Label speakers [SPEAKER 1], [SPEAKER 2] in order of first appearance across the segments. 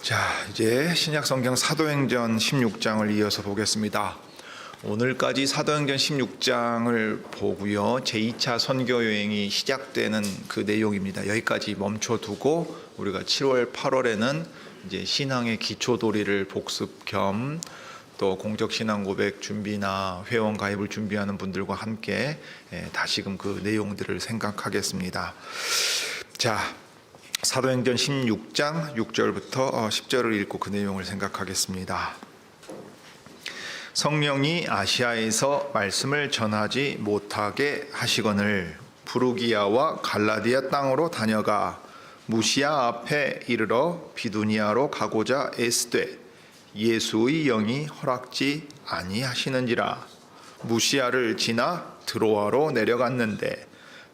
[SPEAKER 1] 자, 이제 신약성경 사도행전 16장을 이어서 보겠습니다. 오늘까지 사도행전 16장을 보고요. 제2차 선교여행이 시작되는 그 내용입니다. 여기까지 멈춰두고 우리가 7월, 8월에는 이제 신앙의 기초도리를 복습 겸 또 공적신앙 고백 준비나 회원 가입을 준비하는 분들과 함께 다시금 그 내용들을 생각하겠습니다. 자, 사도행전 16장 6절부터 10절을 읽고 그 내용을 생각하겠습니다. 성령이 아시아에서 말씀을 전하지 못하게 하시거늘 부르기아와 갈라디아 땅으로 다녀가 무시아 앞에 이르러 비두니아로 가고자 애쓰되 예수의 영이 허락지 아니하시는지라. 무시아를 지나 드로아로 내려갔는데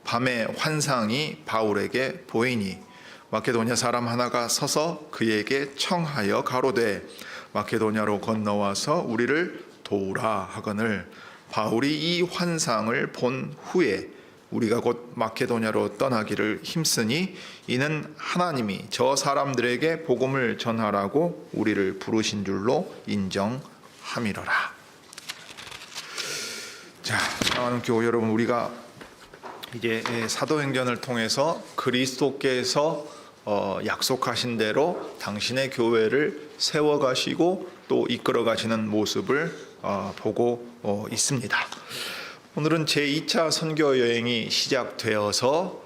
[SPEAKER 1] 밤에 환상이 바울에게 보이니 마케도냐 사람 하나가 서서 그에게 청하여 가로되 마케도냐로 건너와서 우리를 도우라 하거늘 바울이 이 환상을 본 후에 우리가 곧 마케도냐로 떠나기를 힘쓰니 이는 하나님이 저 사람들에게 복음을 전하라고 우리를 부르신 줄로 인정함이로라. 자, 사랑하는 교우 여러분, 우리가 이제 사도행전을 통해서 그리스도께서 약속하신 대로 당신의 교회를 세워가시고 또 이끌어가시는 모습을 보고 있습니다. 오늘은 제2차 선교 여행이 시작되어서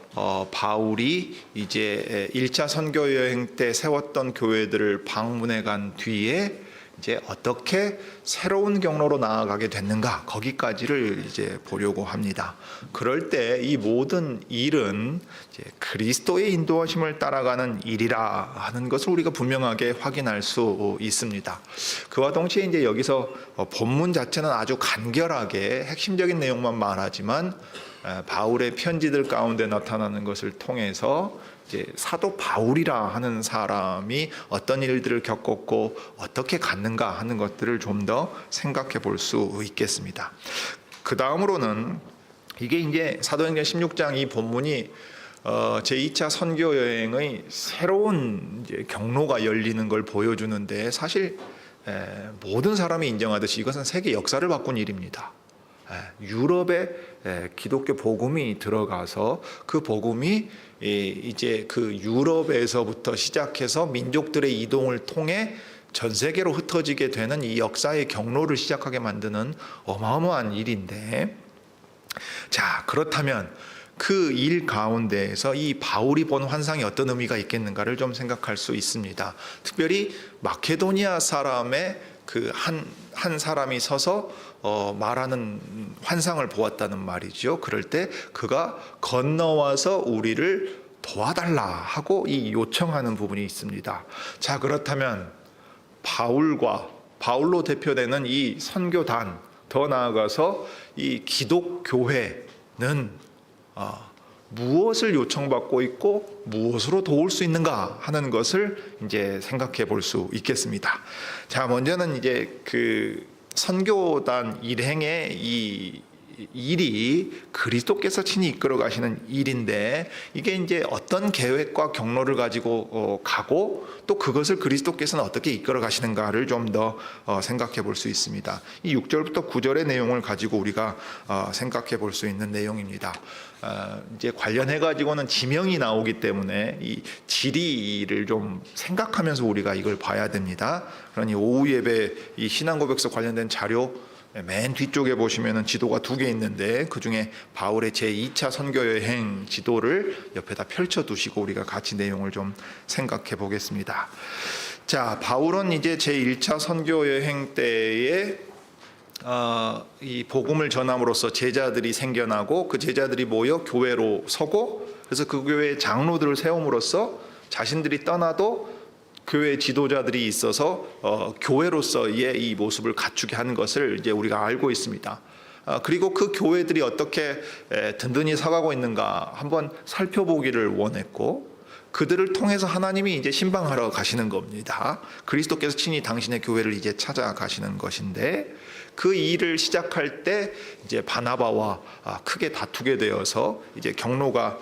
[SPEAKER 1] 바울이 이제 1차 선교 여행 때 세웠던 교회들을 방문해 간 뒤에 이제 어떻게 새로운 경로로 나아가게 됐는가, 거기까지를 이제 보려고 합니다. 그럴 때 이 모든 일은 이제 그리스도의 인도하심을 따라가는 일이라 하는 것을 우리가 분명하게 확인할 수 있습니다. 그와 동시에 이제 여기서 본문 자체는 아주 간결하게 핵심적인 내용만 말하지만 바울의 편지들 가운데 나타나는 것을 통해서 이제 사도 바울이라 하는 사람이 어떤 일들을 겪었고 어떻게 갔는가 하는 것들을 좀 더 생각해 볼 수 있겠습니다. 그 다음으로는 이게 이제 사도행전 16장 이 본문이 제2차 선교 여행의 새로운 이제 경로가 열리는 걸 보여주는데, 사실 모든 사람이 인정하듯이 이것은 세계 역사를 바꾼 일입니다. 유럽에 기독교 복음이 들어가서 그 복음이 이제 그 유럽에서부터 시작해서 민족들의 이동을 통해 전 세계로 흩어지게 되는 이 역사의 경로를 시작하게 만드는 어마어마한 일인데, 자, 그렇다면 그 일 가운데에서 이 바울이 본 환상이 어떤 의미가 있겠는가를 좀 생각할 수 있습니다. 특별히 마케도니아 사람의 그 한 사람이 서서 말하는 환상을 보았다는 말이죠. 그럴 때 그가 건너와서 우리를 도와달라 하고 이 요청하는 부분이 있습니다. 자, 그렇다면 바울로 대표되는 이 선교단, 더 나아가서 이 기독교회는 무엇을 요청받고 있고 무엇으로 도울 수 있는가 하는 것을 이제 생각해 볼 수 있겠습니다. 자, 먼저는 이제 그 선교단 일행의 이 일이 그리스도께서 친히 이끌어 가시는 일인데, 이게 이제 어떤 계획과 경로를 가지고 가고 또 그것을 그리스도께서는 어떻게 이끌어 가시는가를 좀 더 생각해 볼 수 있습니다. 이 6절부터 9절의 내용을 가지고 우리가 생각해 볼 수 있는 내용입니다. 이제 관련해 가지고는 지명이 나오기 때문에 이 지리를 좀 생각하면서 우리가 이걸 봐야 됩니다. 그러니 오후 예배 이 신앙 고백서 관련된 자료 맨 뒤쪽에 보시면은 지도가 2개 있는데, 그 중에 바울의 제2차 선교여행 지도를 옆에다 펼쳐 두시고 우리가 같이 내용을 좀 생각해 보겠습니다. 자, 바울은 이제 제1차 선교여행 때에 이 복음을 전함으로써 제자들이 생겨나고 그 제자들이 모여 교회로 서고, 그래서 그 교회의 장로들을 세움으로써 자신들이 떠나도 교회 지도자들이 있어서 교회로서의 이 모습을 갖추게 하는 것을 이제 우리가 알고 있습니다. 그리고 그 교회들이 어떻게 든든히 서가고 있는가 한번 살펴보기를 원했고, 그들을 통해서 하나님이 이제 신방하러 가시는 겁니다. 그리스도께서 친히 당신의 교회를 이제 찾아가시는 것인데, 그 일을 시작할 때 이제 바나바와 크게 다투게 되어서 이제 경로가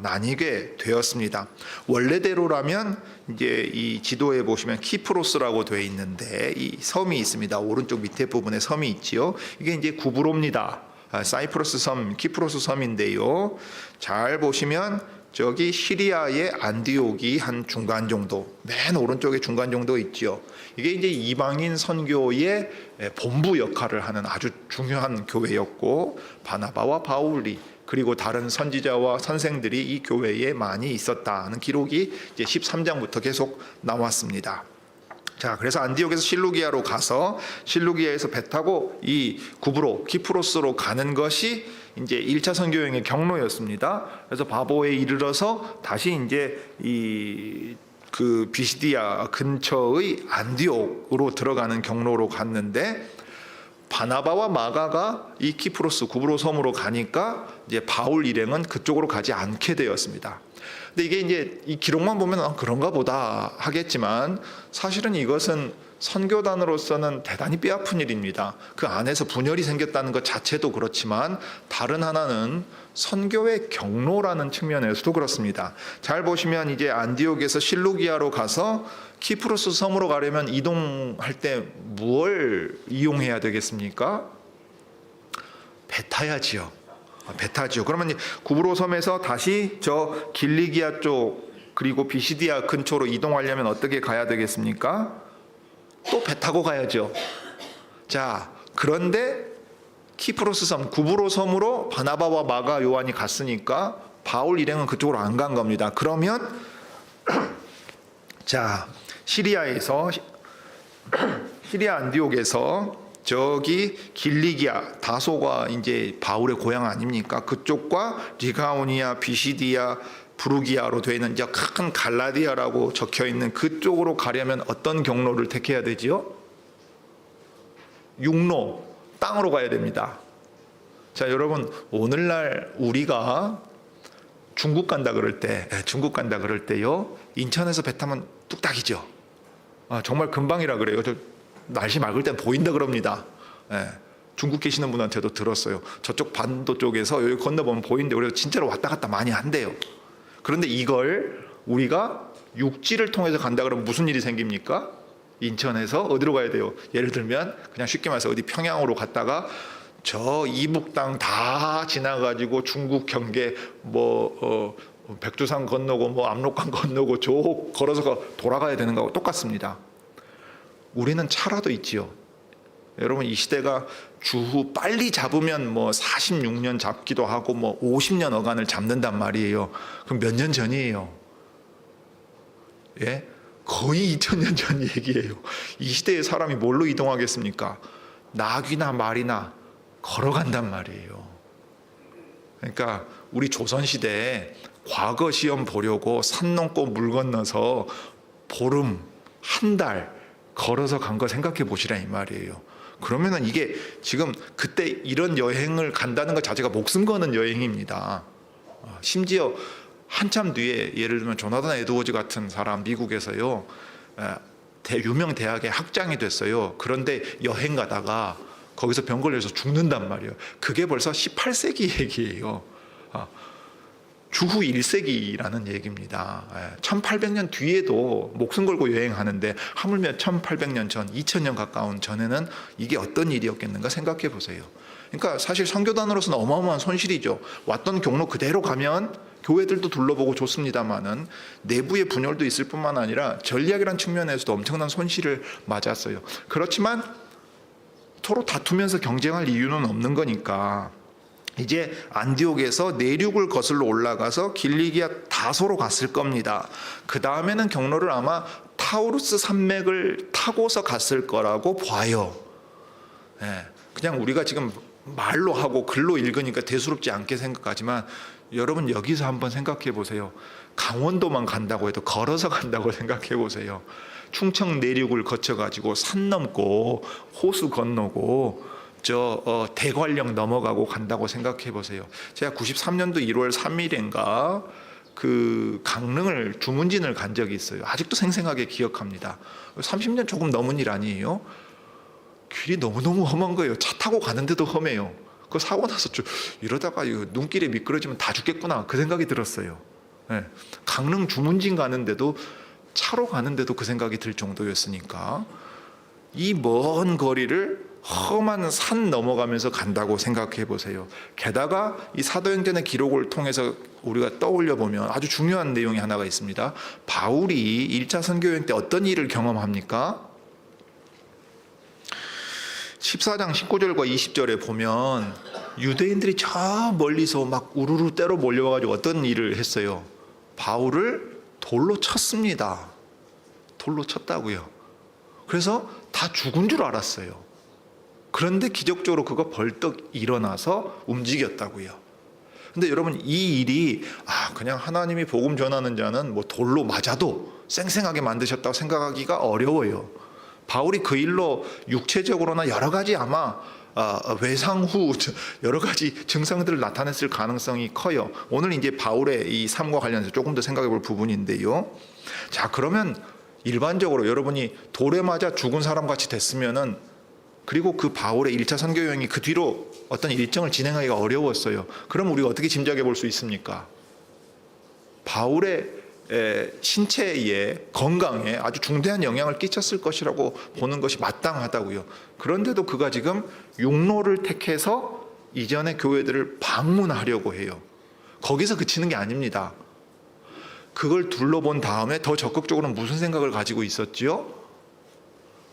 [SPEAKER 1] 나뉘게 되었습니다. 원래대로라면 이제 이 지도에 보시면 키프로스라고 되어 있는데 이 섬이 있습니다. 오른쪽 밑에 부분에 섬이 있지요. 이게 이제 구브로입니다. 사이프러스 섬, 키프로스 섬인데요. 잘 보시면 저기 시리아의 안디옥이 한 중간 정도, 맨 오른쪽에 중간 정도 있죠. 이게 이제 이방인 선교의 본부 역할을 하는 아주 중요한 교회였고, 바나바와 바울이 그리고 다른 선지자와 선생들이 이 교회에 많이 있었다는 기록이 이제 13장부터 계속 나왔습니다. 자, 그래서 안디옥에서 실루기아로 가서 실루기아에서 배 타고 이 구브로 키프로스로 가는 것이 이제 1차 선교 여행의 경로였습니다. 그래서 바보에 이르러서 다시 이제 그 비시디아 근처의 안디옥으로 들어가는 경로로 갔는데, 바나바와 마가가 이 키프로스 구브로 섬으로 가니까 이제 바울 일행은 그쪽으로 가지 않게 되었습니다. 근데 이게 이제 이 기록만 보면 그런가 보다 하겠지만, 사실은 이것은 선교단으로서는 대단히 뼈아픈 일입니다. 그 안에서 분열이 생겼다는 것 자체도 그렇지만, 다른 하나는 선교의 경로라는 측면에서도 그렇습니다. 잘 보시면 이제 안디옥에서 실루기아로 가서 키프로스 섬으로 가려면 이동할 때 무엇을 이용해야 되겠습니까? 배 타야지요. 배 타죠. 그러면 구브로 섬에서 다시 저 길리기아 쪽 그리고 비시디아 근처로 이동하려면 어떻게 가야 되겠습니까? 또 배 타고 가야죠. 자, 그런데 키프로스 섬, 구브로 섬으로 바나바와 마가 요한이 갔으니까 바울 일행은 그쪽으로 안 간 겁니다. 그러면 자, 시리아 안디옥에서 저기 길리기아, 다소가 이제 바울의 고향 아닙니까? 그쪽과 리가오니아, 비시디아, 부르기아로 되어 있는 이제 큰 갈라디아라고 적혀 있는 그쪽으로 가려면 어떤 경로를 택해야 되지요? 육로, 땅으로 가야 됩니다. 자, 여러분, 오늘날 우리가 중국 간다 그럴 때요, 인천에서 배 타면 뚝딱이죠. 정말 금방이라 그래요. 날씨 맑을 땐 보인다 그럽니다. 중국 계시는 분한테도 들었어요. 저쪽 반도 쪽에서 여기 건너보면 보이는데, 그래서 진짜로 왔다 갔다 많이 한대요. 그런데 이걸 우리가 육지를 통해서 간다 그러면 무슨 일이 생깁니까? 인천에서 어디로 가야 돼요? 예를 들면 그냥 쉽게 말해서 어디 평양으로 갔다가 저 이북 땅 다 지나가지고 중국 경계 백두산 건너고 압록강 건너고 저 걸어서 돌아가야 되는 거하고 똑같습니다. 우리는 차라도 있지요. 여러분, 이 시대가 주후 빨리 잡으면 46년 잡기도 하고 50년 어간을 잡는단 말이에요. 그럼 몇 년 전이에요? 예? 거의 2000년 전 얘기예요. 이 시대의 사람이 뭘로 이동하겠습니까? 낙이나 말이나 걸어간단 말이에요. 그러니까 우리 조선시대에 과거 시험 보려고 산 넘고 물 건너서 보름, 한 달 걸어서 간 거 생각해 보시라 이 말이에요. 그러면은 이게 지금 그때 이런 여행을 간다는 것 자체가 목숨 거는 여행입니다. 심지어 한참 뒤에 예를 들면 조나단 에드워즈 같은 사람 미국에서요, 유명 대학의 학장이 됐어요. 그런데 여행 가다가 거기서 병 걸려서 죽는단 말이에요. 그게 벌써 18세기 얘기예요. 주후 1세기라는 얘기입니다. 1800년 뒤에도 목숨 걸고 여행하는데 하물며 1800년 전, 2000년 가까운 전에는 이게 어떤 일이었겠는가 생각해 보세요. 그러니까 사실 선교단으로서는 어마어마한 손실이죠. 왔던 경로 그대로 가면 교회들도 둘러보고 좋습니다만은 내부의 분열도 있을 뿐만 아니라 전략이라는 측면에서도 엄청난 손실을 맞았어요. 그렇지만 서로 다투면서 경쟁할 이유는 없는 거니까 이제 안디옥에서 내륙을 거슬러 올라가서 길리기아 다소로 갔을 겁니다. 그 다음에는 경로를 아마 타우루스 산맥을 타고서 갔을 거라고 봐요. 그냥 우리가 지금 말로 하고 글로 읽으니까 대수롭지 않게 생각하지만, 여러분 여기서 한번 생각해 보세요. 강원도만 간다고 해도 걸어서 간다고 생각해 보세요. 충청 내륙을 거쳐가지고 산 넘고 호수 건너고 대관령 넘어가고 간다고 생각해 보세요. 제가 93년도 1월 3일인가 그 강릉을 주문진을 간 적이 있어요. 아직도 생생하게 기억합니다. 30년 조금 넘은 일 아니에요? 길이 너무너무 험한 거예요. 차 타고 가는데도 험해요. 그 사고 나서 이러다가 눈길에 미끄러지면 다 죽겠구나 그 생각이 들었어요. 네. 강릉 주문진 가는데도 차로 가는데도 그 생각이 들 정도였으니까 이 먼 거리를 험한 산 넘어가면서 간다고 생각해 보세요. 게다가 이 사도행전의 기록을 통해서 우리가 떠올려 보면 아주 중요한 내용이 하나가 있습니다. 바울이 1차 선교 여행 때 어떤 일을 경험합니까? 14장 19절과 20절에 보면 유대인들이 저 멀리서 막 우르르 때로 몰려와가지고 어떤 일을 했어요? 바울을 돌로 쳤습니다. 돌로 쳤다고요. 그래서 다 죽은 줄 알았어요. 그런데 기적적으로 그거 벌떡 일어나서 움직였다고요. 근데 여러분 이 일이 그냥 하나님이 복음 전하는 자는 뭐 돌로 맞아도 쌩쌩하게 만드셨다고 생각하기가 어려워요. 바울이 그 일로 육체적으로나 여러 가지 아마 외상 후 여러 가지 증상들을 나타냈을 가능성이 커요. 오늘 이제 바울의 이 삶과 관련해서 조금 더 생각해 볼 부분인데요. 자, 그러면 일반적으로 여러분이 돌에 맞아 죽은 사람 같이 됐으면은, 그리고 그 바울의 1차 선교 여행이 그 뒤로 어떤 일정을 진행하기가 어려웠어요. 그럼 우리가 어떻게 짐작해 볼 수 있습니까? 바울의 신체의 건강에 아주 중대한 영향을 끼쳤을 것이라고 보는 것이 마땅하다고요. 그런데도 그가 지금 육로를 택해서 이전의 교회들을 방문하려고 해요. 거기서 그치는 게 아닙니다. 그걸 둘러본 다음에 더 적극적으로 무슨 생각을 가지고 있었지요?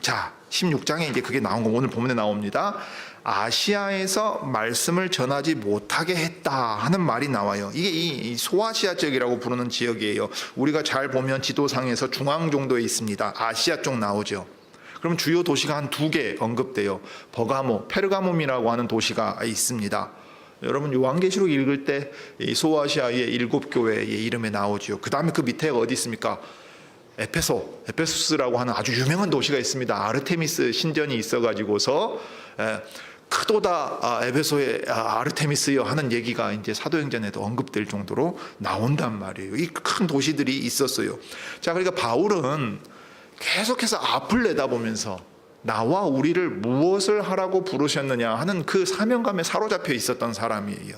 [SPEAKER 1] 자, 16장에 이제 그게 나온 거 오늘 본문에 나옵니다. 아시아에서 말씀을 전하지 못하게 했다 하는 말이 나와요. 이게 이 소아시아 지역이라고 부르는 지역이에요. 우리가 잘 보면 지도상에서 중앙 정도에 있습니다. 아시아 쪽 나오죠. 그럼 주요 도시가 한 2개 언급돼요. 버가모, 페르가몬이라고 하는 도시가 있습니다. 여러분 요한계시록 읽을 때 이 소아시아의 7교회의 이름에 나오죠. 그 다음에 그 밑에 어디 있습니까? 에페소스라고 하는 아주 유명한 도시가 있습니다. 아르테미스 신전이 있어가지고서 크도다 에베소의 아르테미스여 하는 얘기가 이제 사도행전에도 언급될 정도로 나온단 말이에요. 이 큰 도시들이 있었어요. 자, 그러니까 바울은 계속해서 앞을 내다보면서 나와 우리를 무엇을 하라고 부르셨느냐 하는 그 사명감에 사로잡혀 있었던 사람이에요.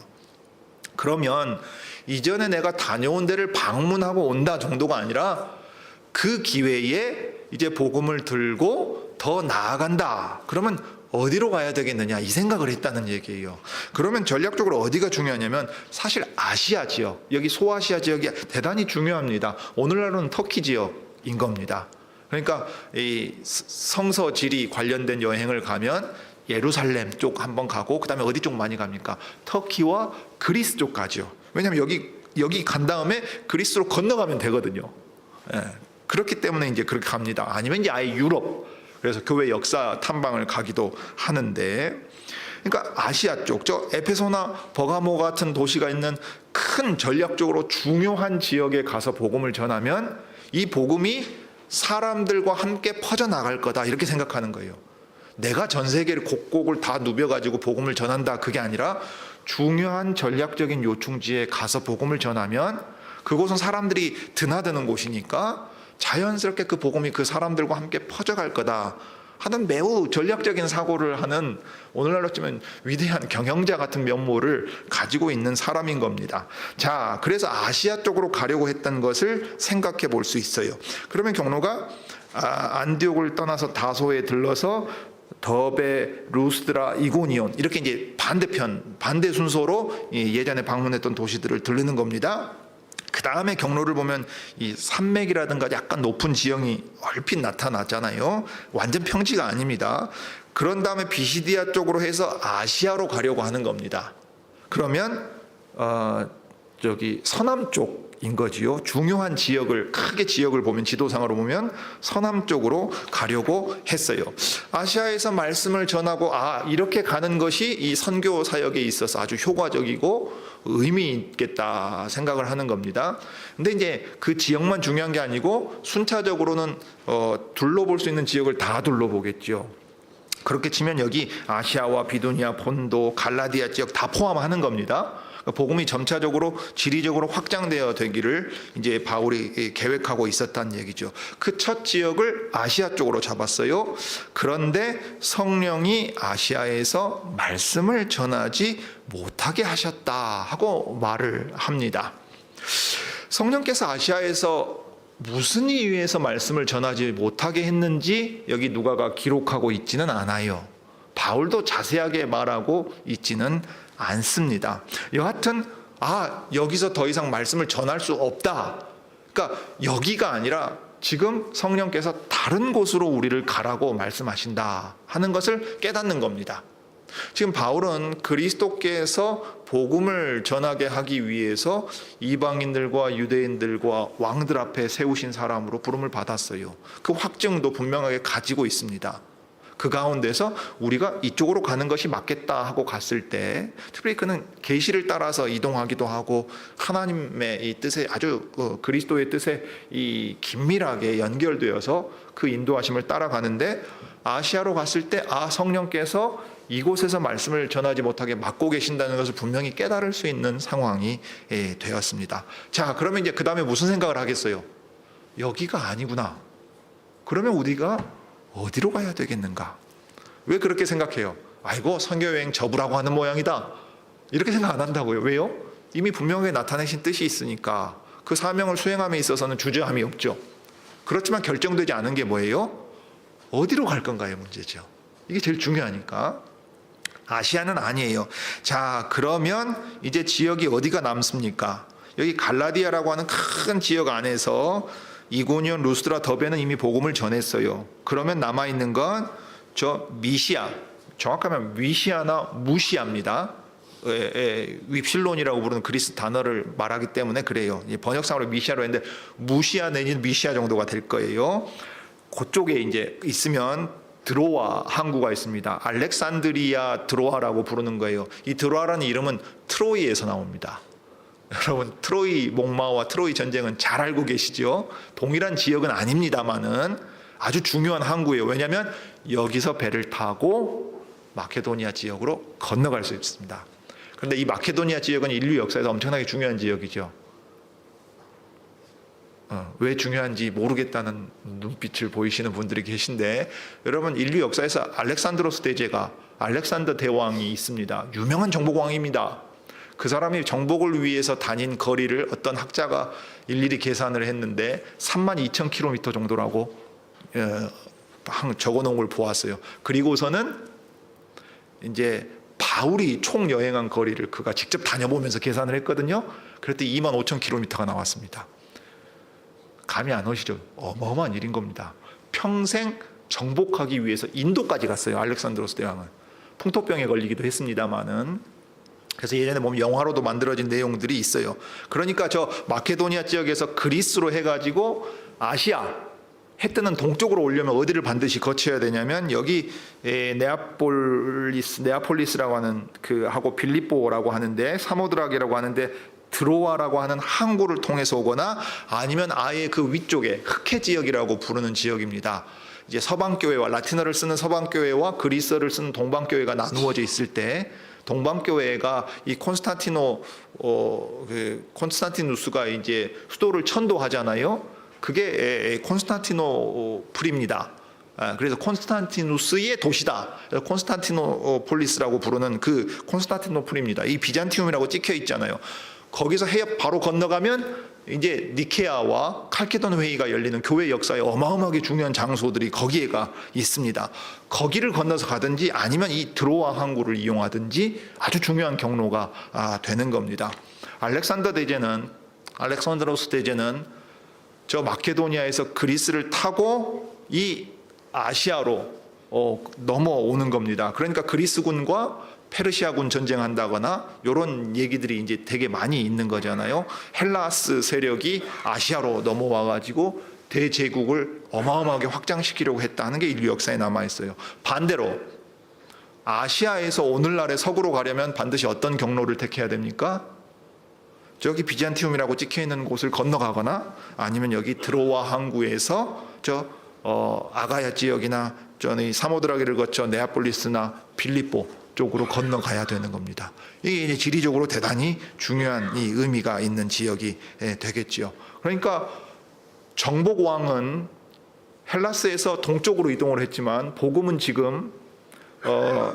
[SPEAKER 1] 그러면 이전에 내가 다녀온 데를 방문하고 온다 정도가 아니라 그 기회에 이제 복음을 들고 더 나아간다. 그러면 어디로 가야 되겠느냐 이 생각을 했다는 얘기예요. 그러면 전략적으로 어디가 중요하냐면 사실 아시아 지역, 여기 소아시아 지역이 대단히 중요합니다. 오늘날은 터키 지역인 겁니다. 그러니까 이 성서 지리 관련된 여행을 가면 예루살렘 쪽 한번 가고 그다음에 어디 쪽 많이 갑니까? 터키와 그리스 쪽 가죠. 왜냐하면 여기 간 다음에 그리스로 건너가면 되거든요. 그렇기 때문에 이제 그렇게 갑니다. 아니면 이제 아예 유럽, 그래서 교회 역사 탐방을 가기도 하는데, 그러니까 아시아 쪽, 저 에페소나 버가모 같은 도시가 있는 큰 전략적으로 중요한 지역에 가서 복음을 전하면 이 복음이 사람들과 함께 퍼져나갈 거다 이렇게 생각하는 거예요. 내가 전 세계를 곡곡을 다 누벼가지고 복음을 전한다 그게 아니라 중요한 전략적인 요충지에 가서 복음을 전하면 그곳은 사람들이 드나드는 곳이니까 자연스럽게 그 복음이 그 사람들과 함께 퍼져갈 거다 하는 매우 전략적인 사고를 하는, 오늘날로 치면 위대한 경영자 같은 면모를 가지고 있는 사람인 겁니다. 자, 그래서 아시아 쪽으로 가려고 했던 것을 생각해 볼 수 있어요. 그러면 경로가 안디옥을 떠나서 다소에 들러서 더베, 루스드라, 이고니온 이렇게 이제 반대 순서로 예전에 방문했던 도시들을 들르는 겁니다. 그 다음에 경로를 보면 이 산맥이라든가 약간 높은 지형이 얼핏 나타났잖아요. 완전 평지가 아닙니다. 그런 다음에 비시디아 쪽으로 해서 아시아로 가려고 하는 겁니다. 그러면 저기 서남 쪽인 거지요. 중요한 지역을, 크게 지역을 보면, 지도상으로 보면 서남 쪽으로 가려고 했어요. 아시아에서 말씀을 전하고 이렇게 가는 것이 이 선교 사역에 있어서 아주 효과적이고 의미 있겠다 생각을 하는 겁니다. 근데 이제 그 지역만 중요한 게 아니고 순차적으로는 둘러볼 수 있는 지역을 다 둘러보겠죠. 그렇게 치면 여기 아시아와 비두니아, 본도, 갈라디아 지역 다 포함하는 겁니다. 복음이 점차적으로 지리적으로 확장되어 되기를 이제 바울이 계획하고 있었다는 얘기죠. 그 첫 지역을 아시아 쪽으로 잡았어요. 그런데 성령이 아시아에서 말씀을 전하지 못하게 하셨다 하고 말을 합니다. 성령께서 아시아에서 무슨 이유에서 말씀을 전하지 못하게 했는지 여기 누가가 기록하고 있지는 않아요. 바울도 자세하게 말하고 있지는 않습니다. 여하튼 여기서 더 이상 말씀을 전할 수 없다. 그러니까 여기가 아니라 지금 성령께서 다른 곳으로 우리를 가라고 말씀하신다 하는 것을 깨닫는 겁니다. 지금 바울은 그리스도께서 복음을 전하게 하기 위해서 이방인들과 유대인들과 왕들 앞에 세우신 사람으로 부름을 받았어요. 그 확증도 분명하게 가지고 있습니다. 그 가운데서 우리가 이쪽으로 가는 것이 맞겠다 하고 갔을 때, 특별히 그는 계시를 따라서 이동하기도 하고 하나님의 이 뜻에 아주 그리스도의 뜻에 이 긴밀하게 연결되어서 그 인도하심을 따라가는데, 아시아로 갔을 때 성령께서 이곳에서 말씀을 전하지 못하게 막고 계신다는 것을 분명히 깨달을 수 있는 상황이 되었습니다. 자, 그러면 이제 그 다음에 무슨 생각을 하겠어요? 여기가 아니구나. 그러면 우리가 어디로 가야 되겠는가? 왜 그렇게 생각해요? 아이고, 선교여행 접으라고 하는 모양이다. 이렇게 생각 안 한다고요. 왜요? 이미 분명하게 나타내신 뜻이 있으니까 그 사명을 수행함에 있어서는 주저함이 없죠. 그렇지만 결정되지 않은 게 뭐예요? 어디로 갈 건가요? 문제죠. 이게 제일 중요하니까. 아시아는 아니에요. 자, 그러면 이제 지역이 어디가 남습니까? 여기 갈라디아라고 하는 큰 지역 안에서 이고니온, 루스드라, 더베는 이미 복음을 전했어요. 그러면 남아있는 건 저 미시아, 정확하면 위시아나 무시아입니다. 윕실론이라고 부르는 그리스 단어를 말하기 때문에 그래요. 번역상으로 미시아로 했는데 무시아 내지는 미시아 정도가 될 거예요. 그쪽에 이제 있으면 드로아 항구가 있습니다. 알렉산드리아 드로아라고 부르는 거예요. 이 드로아라는 이름은 트로이에서 나옵니다. 여러분, 트로이 목마와 트로이 전쟁은 잘 알고 계시죠? 동일한 지역은 아닙니다만은 아주 중요한 항구예요. 왜냐하면 여기서 배를 타고 마케도니아 지역으로 건너갈 수 있습니다. 그런데 이 마케도니아 지역은 인류 역사에서 엄청나게 중요한 지역이죠. 왜 중요한지 모르겠다는 눈빛을 보이시는 분들이 계신데, 여러분, 인류 역사에서 알렉산드로스 대제가, 알렉산더 대왕이 있습니다. 유명한 정복왕입니다. 그 사람이 정복을 위해서 다닌 거리를 어떤 학자가 일일이 계산을 했는데 32,000km 정도라고 적어놓은 걸 보았어요. 그리고서는 이제 바울이 총 여행한 거리를 그가 직접 다녀보면서 계산을 했거든요. 그랬더니 25,000km가 나왔습니다. 감이 안 오시죠? 어마어마한 일인 겁니다. 평생 정복하기 위해서 인도까지 갔어요. 알렉산드로스 대왕은. 풍토병에 걸리기도 했습니다만은. 그래서 예전에 보면 영화로도 만들어진 내용들이 있어요. 그러니까 저 마케도니아 지역에서 그리스로 해가지고 아시아, 해 뜨는 동쪽으로 오려면 어디를 반드시 거쳐야 되냐면 여기 네아폴리스라고 하는 하고 빌립보라고 하는데, 사모드라게라고 하는데 드로아라고 하는 항구를 통해서 오거나 아니면 아예 그 위쪽에 흑해 지역이라고 부르는 지역입니다. 이제 서방교회와 라틴어를 쓰는 서방교회와 그리스어를 쓰는 동방교회가 나누어져 있을 때, 동방교회가 이 콘스탄티누스가 이제 수도를 천도하잖아요. 그게 콘스탄티노플입니다. 그래서 콘스탄티누스의 도시다. 콘스탄티노폴리스라고 부르는 그 콘스탄티노플입니다. 이 비잔티움이라고 찍혀 있잖아요. 거기서 해협 바로 건너가면 이제 니케아와 칼케돈 회의가 열리는 교회 역사에 어마어마하게 중요한 장소들이 거기에가 있습니다. 거기를 건너서 가든지 아니면 이 드로아 항구를 이용하든지 아주 중요한 경로가 되는 겁니다. 알렉산드로스 대제는 저 마케도니아에서 그리스를 타고 이 아시아로 넘어오는 겁니다. 그러니까 그리스군과 페르시아군 전쟁한다거나 이런 얘기들이 이제 되게 많이 있는 거잖아요. 헬라스 세력이 아시아로 넘어와 가지고 대제국을 어마어마하게 확장시키려고 했다는 게 인류 역사에 남아 있어요. 반대로 아시아에서 오늘날의 서구로 가려면 반드시 어떤 경로를 택해야 됩니까? 저기 비잔티움이라고 찍혀 있는 곳을 건너가거나 아니면 여기 드로아 항구에서 아가야 지역이나 저는 사모드라기를 거쳐 네아폴리스나 빌립보 쪽으로 건너가야 되는 겁니다. 이게 이제 지리적으로 대단히 중요한 이 의미가 있는 지역이 되겠지요. 그러니까 정복 왕은 헬라스에서 동쪽으로 이동을 했지만 복음은 지금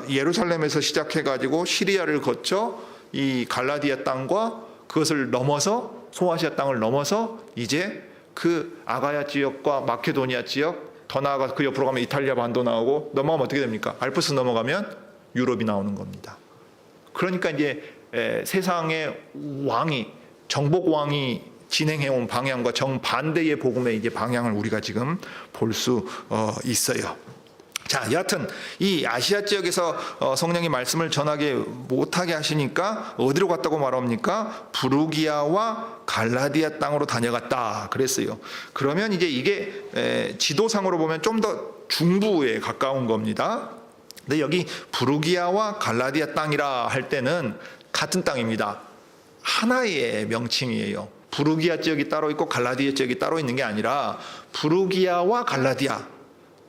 [SPEAKER 1] 예루살렘에서 시작해가지고 시리아를 거쳐 이 갈라디아 땅과 그것을 넘어서 소아시아 땅을 넘어서 이제 그 아가야 지역과 마케도니아 지역, 더 나아가 그 옆으로 가면 이탈리아 반도 나오고, 넘어가면 어떻게 됩니까? 알프스 넘어가면 유럽이 나오는 겁니다. 그러니까 이제 세상의 왕이, 정복 왕이 진행해온 방향과 정반대의 복음의 이제 방향을 우리가 지금 볼 수 있어요. 자, 여하튼 이 아시아 지역에서 성령이 말씀을 전하게 못하게 하시니까 어디로 갔다고 말합니까? 부르기아와 갈라디아 땅으로 다녀갔다 그랬어요. 그러면 이제 이게 지도상으로 보면 좀 더 중부에 가까운 겁니다. 근데 여기 부르기아와 갈라디아 땅이라 할 때는 같은 땅입니다. 하나의 명칭이에요. 부르기아 지역이 따로 있고 갈라디아 지역이 따로 있는 게 아니라 부르기아와 갈라디아,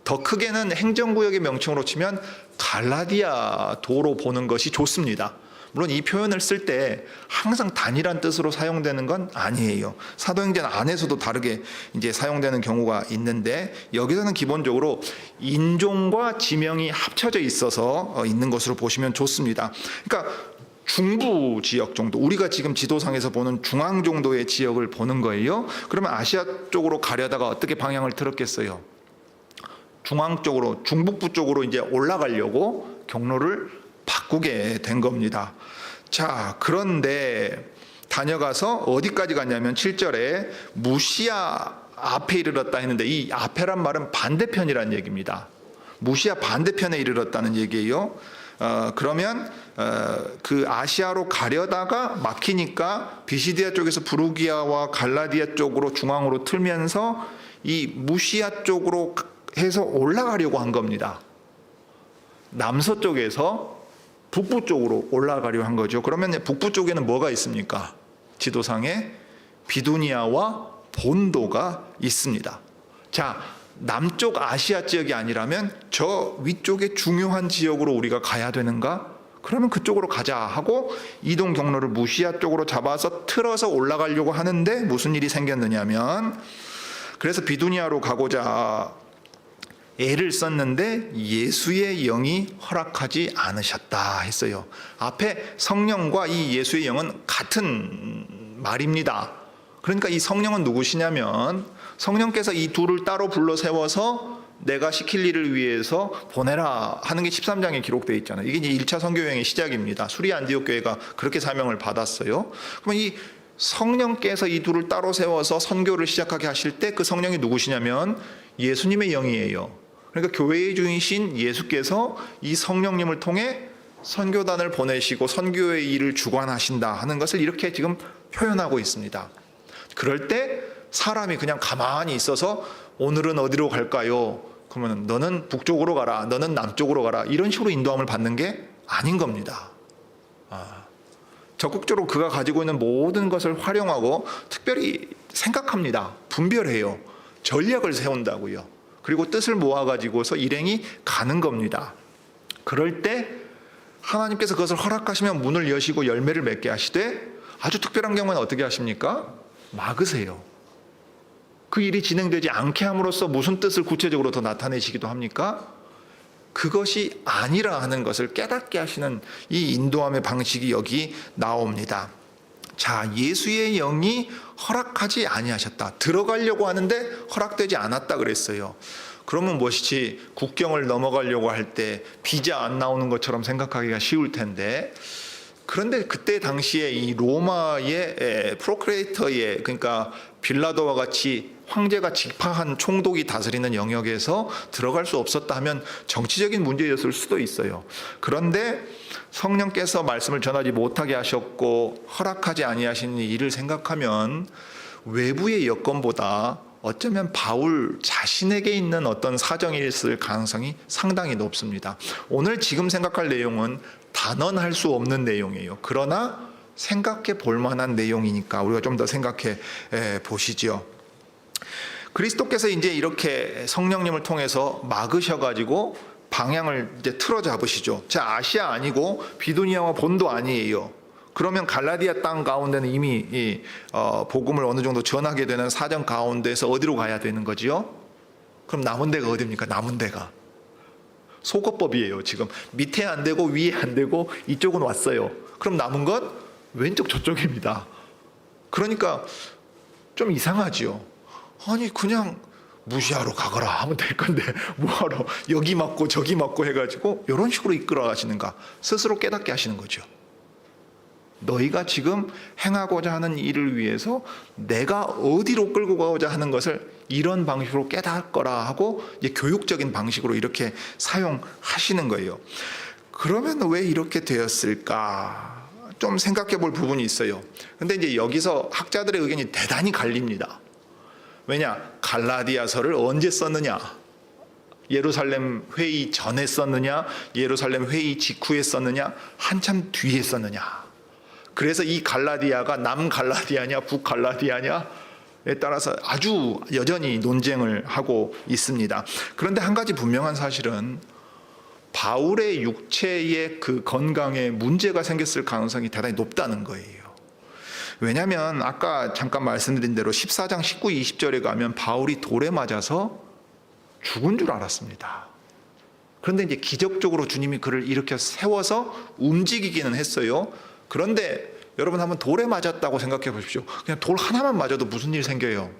[SPEAKER 1] 더 크게는 행정구역의 명칭으로 치면 갈라디아 도로 보는 것이 좋습니다. 물론 이 표현을 쓸 때 항상 단일한 뜻으로 사용되는 건 아니에요. 사도행전 안에서도 다르게 이제 사용되는 경우가 있는데, 여기서는 기본적으로 인종과 지명이 합쳐져 있어서 있는 것으로 보시면 좋습니다. 그러니까 중부 지역 정도, 우리가 지금 지도상에서 보는 중앙 정도의 지역을 보는 거예요. 그러면 아시아 쪽으로 가려다가 어떻게 방향을 틀었겠어요? 중앙 쪽으로, 중북부 쪽으로 이제 올라가려고 경로를 바꾸게 된 겁니다. 자, 그런데 다녀가서 어디까지 갔냐면 7절에 무시아 앞에 이르렀다 했는데, 이 앞에란 말은 반대편이라는 얘기입니다. 무시아 반대편에 이르렀다는 얘기예요. 그러면 그 아시아로 가려다가 막히니까 비시디아 쪽에서 부르기아와 갈라디아 쪽으로 중앙으로 틀면서 이 무시아 쪽으로 해서 올라가려고 한 겁니다. 남서쪽에서 북부 쪽으로 올라가려고 한 거죠. 그러면 북부 쪽에는 뭐가 있습니까? 지도상에 비두니아와 본도가 있습니다. 자, 남쪽 아시아 지역이 아니라면 저 위쪽에 중요한 지역으로 우리가 가야 되는가? 그러면 그쪽으로 가자 하고 이동 경로를 무시아 쪽으로 잡아서 틀어서 올라가려고 하는데 무슨 일이 생겼느냐면, 그래서 비두니아로 가고자 애를 썼는데 예수의 영이 허락하지 않으셨다 했어요. 앞에 성령과 이 예수의 영은 같은 말입니다. 그러니까 이 성령은 누구시냐면, 성령께서 이 둘을 따로 불러 세워서 내가 시킬 일을 위해서 보내라 하는 게 13장에 기록되어 있잖아요. 이게 이제 1차 선교여행의 시작입니다. 수리 안디옥 교회가 그렇게 사명을 받았어요. 그러면 이 성령께서 이 둘을 따로 세워서 선교를 시작하게 하실 때 그 성령이 누구시냐면 예수님의 영이에요. 그러니까 교회의 주인이신 예수께서 이 성령님을 통해 선교단을 보내시고 선교의 일을 주관하신다 하는 것을 이렇게 지금 표현하고 있습니다. 그럴 때 사람이 그냥 가만히 있어서 오늘은 어디로 갈까요? 그러면 너는 북쪽으로 가라, 너는 남쪽으로 가라, 이런 식으로 인도함을 받는 게 아닌 겁니다. 적극적으로 그가 가지고 있는 모든 것을 활용하고 특별히 생각합니다. 분별해요. 전략을 세운다고요. 그리고 뜻을 모아가지고서 일행이 가는 겁니다. 그럴 때 하나님께서 그것을 허락하시면 문을 여시고 열매를 맺게 하시되, 아주 특별한 경우는 어떻게 하십니까? 막으세요. 그 일이 진행되지 않게 함으로써 무슨 뜻을 구체적으로 더 나타내시기도 합니까? 그것이 아니라 하는 것을 깨닫게 하시는 이 인도함의 방식이 여기 나옵니다. 자, 예수의 영이 허락하지 아니하셨다. 들어가려고 하는데 허락되지 않았다 그랬어요. 그러면 무엇이지? 국경을 넘어가려고 할 때 비자 안 나오는 것처럼 생각하기가 쉬울 텐데, 그런데 그때 당시에 이 로마의 프로크레이터의, 그러니까 빌라도와 같이 황제가 직파한 총독이 다스리는 영역에서 들어갈 수 없었다 하면 정치적인 문제였을 수도 있어요. 그런데 성령께서 말씀을 전하지 못하게 하셨고 허락하지 아니하신 일을 생각하면 외부의 여건보다 어쩌면 바울 자신에게 있는 어떤 사정이 있을 가능성이 상당히 높습니다. 오늘 지금 생각할 내용은 단언할 수 없는 내용이에요. 그러나 생각해 볼 만한 내용이니까 우리가 좀 더 생각해 보시죠. 그리스도께서 이제 이렇게 성령님을 통해서 막으셔가지고 방향을 이제 틀어 잡으시죠. 자, 아시아 아니고 비두니아와 본도 아니에요. 그러면 갈라디아 땅 가운데는 이미 이 복음을 어느 정도 전하게 되는 사정 가운데서 어디로 가야 되는 거지요? 그럼 남은 데가 어디입니까? 남은 데가 속어법이에요. 지금 밑에 안 되고 위에 안 되고 이쪽은 왔어요. 그럼 남은 건 왼쪽 저쪽입니다. 그러니까 좀 이상하지요. 아니 그냥 무시하러 가거라 하면 될 건데 뭐하러 여기 맞고 저기 맞고 해가지고 이런 식으로 이끌어 가시는가. 스스로 깨닫게 하시는 거죠. 너희가 지금 행하고자 하는 일을 위해서 내가 어디로 끌고 가고자 하는 것을 이런 방식으로 깨닫거라 하고 이제 교육적인 방식으로 이렇게 사용하시는 거예요. 그러면 왜 이렇게 되었을까? 좀 생각해 볼 부분이 있어요. 근데 이제 여기서 학자들의 의견이 대단히 갈립니다. 왜냐? 갈라디아서를 언제 썼느냐? 예루살렘 회의 전에 썼느냐? 예루살렘 회의 직후에 썼느냐? 한참 뒤에 썼느냐? 그래서 이 갈라디아가 남갈라디아냐 북갈라디아냐에 따라서 아주 여전히 논쟁을 하고 있습니다. 그런데 한 가지 분명한 사실은 바울의 육체의 그 건강에 문제가 생겼을 가능성이 대단히 높다는 거예요. 왜냐하면 아까 잠깐 말씀드린 대로 14장 19, 20절에 가면 바울이 돌에 맞아서 죽은 줄 알았습니다. 그런데 이제 기적적으로 주님이 그를 일으켜 세워서 움직이기는 했어요. 그런데 여러분 한번 돌에 맞았다고 생각해 보십시오. 그냥 돌 하나만 맞아도 무슨 일 생겨요?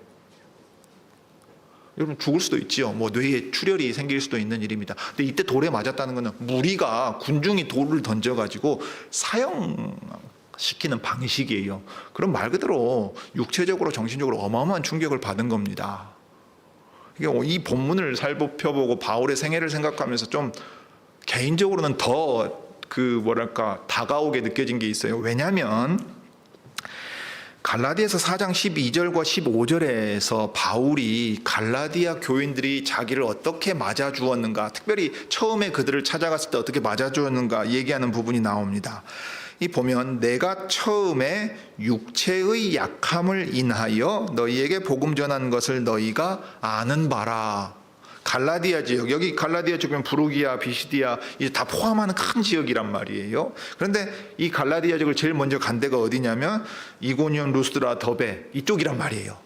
[SPEAKER 1] 여러분 죽을 수도 있지요. 뭐 뇌에 출혈이 생길 수도 있는 일입니다. 근데 이때 돌에 맞았다는 것은 무리가 군중이 돌을 던져가지고 사형시키는 방식이에요. 그럼 말 그대로 육체적으로 정신적으로 어마어마한 충격을 받은 겁니다. 이 본문을 살펴보고 바울의 생애를 생각하면서 좀 개인적으로는 더 다가오게 느껴진 게 있어요. 왜냐하면 갈라디아서 4장 12절과 15절에서 바울이 갈라디아 교인들이 자기를 어떻게 맞아주었는가, 특별히 처음에 그들을 찾아갔을 때 어떻게 맞아주었는가 얘기하는 부분이 나옵니다. 이 보면 내가 처음에 육체의 약함을 인하여 너희에게 복음 전한 것을 너희가 아는 바라. 갈라디아 지역, 여기 갈라디아 지역은 부르기아, 비시디아 이제 다 포함하는 큰 지역이란 말이에요. 그런데 이 갈라디아 지역을 제일 먼저 간 데가 어디냐면 이고니온, 루스드라, 더베 이쪽이란 말이에요.